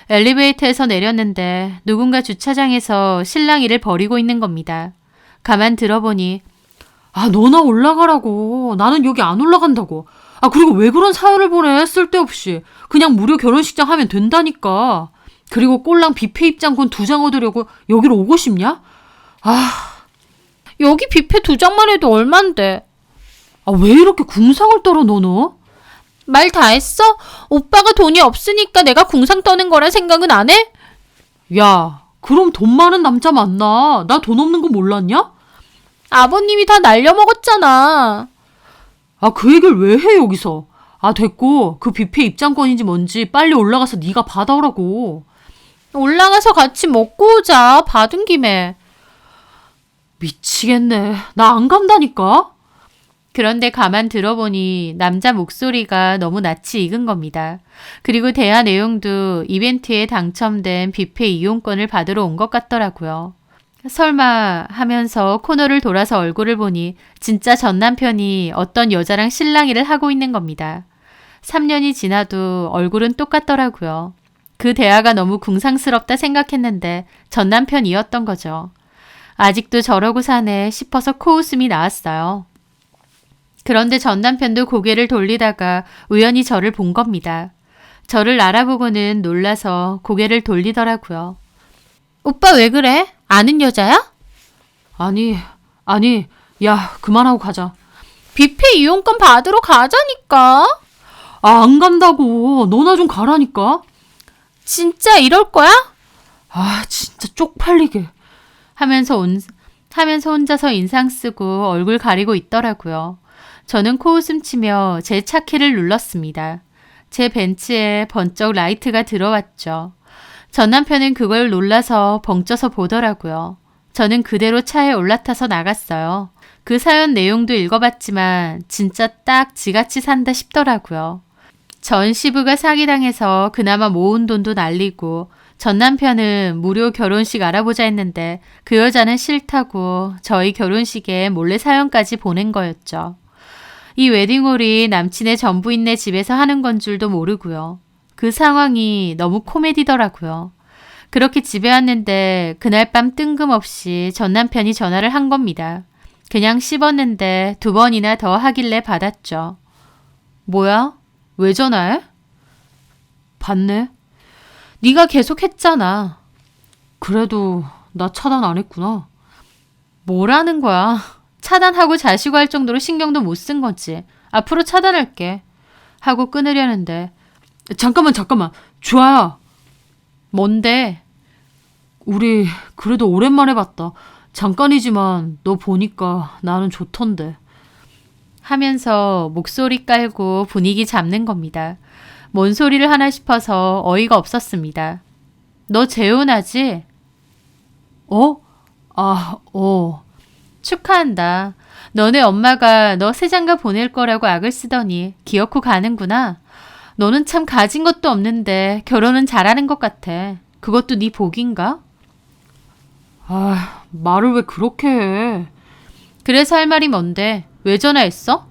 엘리베이터에서 내렸는데 누군가 주차장에서 신랑이를 버리고 있는 겁니다. 가만 들어보니 너나 올라가라고. 나는 여기 안 올라간다고. 그리고 왜 그런 사연을 보내? 쓸데없이. 그냥 무료 결혼식장 하면 된다니까. 그리고 꼴랑 뷔페 입장권 2장 얻으려고 여기로 오고 싶냐? 여기 뷔페 2장만 해도 얼만데. 왜 이렇게 궁상을 떨어 너너? 말 다 했어? 오빠가 돈이 없으니까 내가 궁상 떠는 거란 생각은 안 해? 야, 그럼 돈 많은 남자 만나. 나 돈 없는 거 몰랐냐? 아버님이 다 날려먹었잖아. 그 얘기를 왜 해 여기서? 됐고 그 뷔페 입장권인지 뭔지 빨리 올라가서 네가 받아오라고. 올라가서 같이 먹고 오자. 받은 김에. 미치겠네. 나 안 간다니까. 그런데 가만 들어보니 남자 목소리가 너무 낯이 익은 겁니다. 그리고 대화 내용도 이벤트에 당첨된 뷔페 이용권을 받으러 온 것 같더라고요. 설마 하면서 코너를 돌아서 얼굴을 보니 진짜 전 남편이 어떤 여자랑 실랑이를 하고 있는 겁니다. 3년이 지나도 얼굴은 똑같더라고요. 그 대화가 너무 궁상스럽다 생각했는데 전 남편이었던 거죠. 아직도 저러고 사네 싶어서 코웃음이 나왔어요. 그런데 전 남편도 고개를 돌리다가 우연히 저를 본 겁니다. 저를 알아보고는 놀라서 고개를 돌리더라고요. 오빠 왜 그래? 아는 여자야? 아니, 야, 그만하고 가자. 뷔페 이용권 받으러 가자니까. 안 간다고. 너나 좀 가라니까. 진짜 이럴 거야? 진짜 쪽팔리게. 하면서 혼자서 인상 쓰고 얼굴 가리고 있더라고요. 저는 코웃음 치며 제 차키를 눌렀습니다. 제 벤츠에 번쩍 라이트가 들어왔죠. 전 남편은 그걸 놀라서 벙쪄서 보더라고요. 저는 그대로 차에 올라타서 나갔어요. 그 사연 내용도 읽어봤지만 진짜 딱 지같이 산다 싶더라고요. 전 시부가 사기당해서 그나마 모은 돈도 날리고 전 남편은 무료 결혼식 알아보자 했는데 그 여자는 싫다고 저희 결혼식에 몰래 사연까지 보낸 거였죠. 이 웨딩홀이 남친의 전부인네 집에서 하는 건 줄도 모르고요. 그 상황이 너무 코미디더라고요. 그렇게 집에 왔는데 그날 밤 뜬금없이 전 남편이 전화를 한 겁니다. 그냥 씹었는데 2번이나 더 하길래 받았죠. 뭐야? 왜 전화해? 봤네. 네가 계속 했잖아. 그래도 나 차단 안 했구나. 뭐라는 거야? 차단하고 자시고 할 정도로 신경도 못 쓴 거지. 앞으로 차단할게. 하고 끊으려는데 잠깐만. 주아야. 뭔데? 우리 그래도 오랜만에 봤다. 잠깐이지만 너 보니까 나는 좋던데. 하면서 목소리 깔고 분위기 잡는 겁니다. 뭔 소리를 하나 싶어서 어이가 없었습니다. 너 재혼하지? 어? 축하한다. 너네 엄마가 너 새장가 보낼 거라고 악을 쓰더니 기어코 가는구나. 너는 참 가진 것도 없는데 결혼은 잘하는 것 같아. 그것도 네 복인가? 말을 왜 그렇게 해? 그래서 할 말이 뭔데? 왜 전화했어?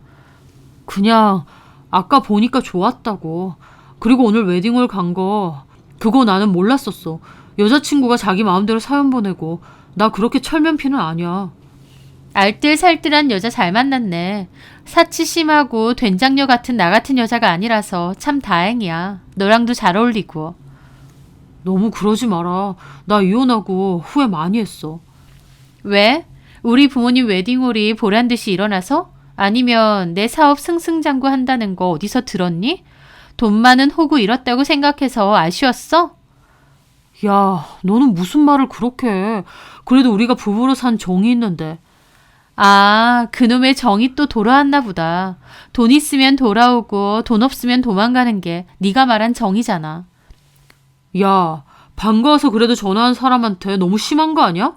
그냥 아까 보니까 좋았다고. 그리고 오늘 웨딩홀 간 거 그거 나는 몰랐었어. 여자친구가 자기 마음대로 사연 보내고 나 그렇게 철면피는 아니야. 알뜰살뜰한 여자 잘 만났네. 사치 심하고 된장녀 같은 나 같은 여자가 아니라서 참 다행이야. 너랑도 잘 어울리고. 너무 그러지 마라. 나 이혼하고 후회 많이 했어. 왜? 우리 부모님 웨딩홀이 보란 듯이 일어나서? 아니면 내 사업 승승장구 한다는 거 어디서 들었니? 돈 많은 호구 잃었다고 생각해서 아쉬웠어? 야, 너는 무슨 말을 그렇게 해. 그래도 우리가 부부로 산 정이 있는데. 아, 그놈의 정이 또 돌아왔나 보다. 돈 있으면 돌아오고 돈 없으면 도망가는 게 네가 말한 정이잖아. 야, 반가워서 그래도 전화한 사람한테 너무 심한 거 아니야?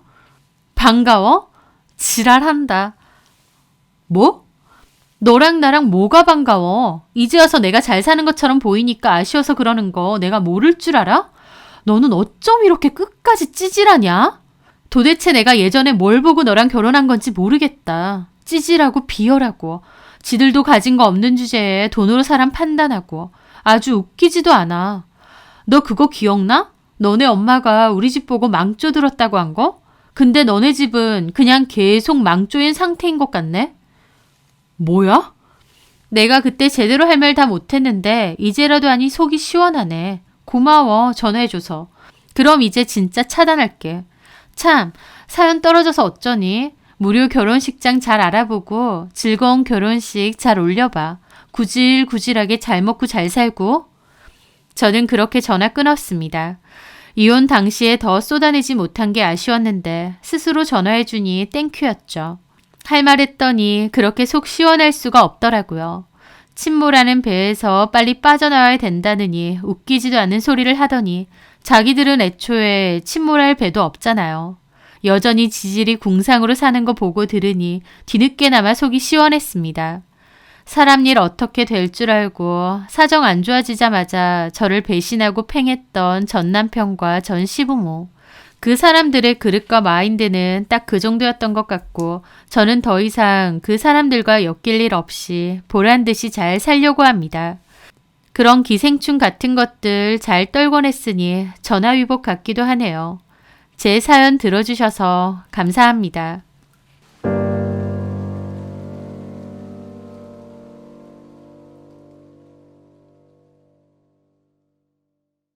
반가워? 지랄한다. 뭐? 너랑 나랑 뭐가 반가워? 이제 와서 내가 잘 사는 것처럼 보이니까 아쉬워서 그러는 거 내가 모를 줄 알아? 너는 어쩜 이렇게 끝까지 찌질하냐? 도대체 내가 예전에 뭘 보고 너랑 결혼한 건지 모르겠다. 찌질하고 비열하고 지들도 가진 거 없는 주제에 돈으로 사람 판단하고 아주 웃기지도 않아. 너 그거 기억나? 너네 엄마가 우리 집 보고 망조 들었다고 한 거? 근데 너네 집은 그냥 계속 망조인 상태인 것 같네? 뭐야? 내가 그때 제대로 할 말 다 못했는데 이제라도 하니 속이 시원하네. 고마워 전화해줘서. 그럼 이제 진짜 차단할게. 참 사연 떨어져서 어쩌니? 무료 결혼식장 잘 알아보고 즐거운 결혼식 잘 올려봐. 구질구질하게 잘 먹고 잘 살고. 저는 그렇게 전화 끊었습니다. 이혼 당시에 더 쏟아내지 못한 게 아쉬웠는데 스스로 전화해주니 땡큐였죠. 할 말 했더니 그렇게 속 시원할 수가 없더라고요. 침몰하는 배에서 빨리 빠져나와야 된다느니 웃기지도 않는 소리를 하더니 자기들은 애초에 침몰할 배도 없잖아요. 여전히 지질이 궁상으로 사는 거 보고 들으니 뒤늦게나마 속이 시원했습니다. 사람 일 어떻게 될 줄 알고 사정 안 좋아지자마자 저를 배신하고 팽했던 전 남편과 전 시부모. 그 사람들의 그릇과 마인드는 딱 그 정도였던 것 같고 저는 더 이상 그 사람들과 엮일 일 없이 보란듯이 잘 살려고 합니다. 그런 기생충 같은 것들 잘 떨궈냈으니 전화위복 같기도 하네요. 제 사연 들어주셔서 감사합니다.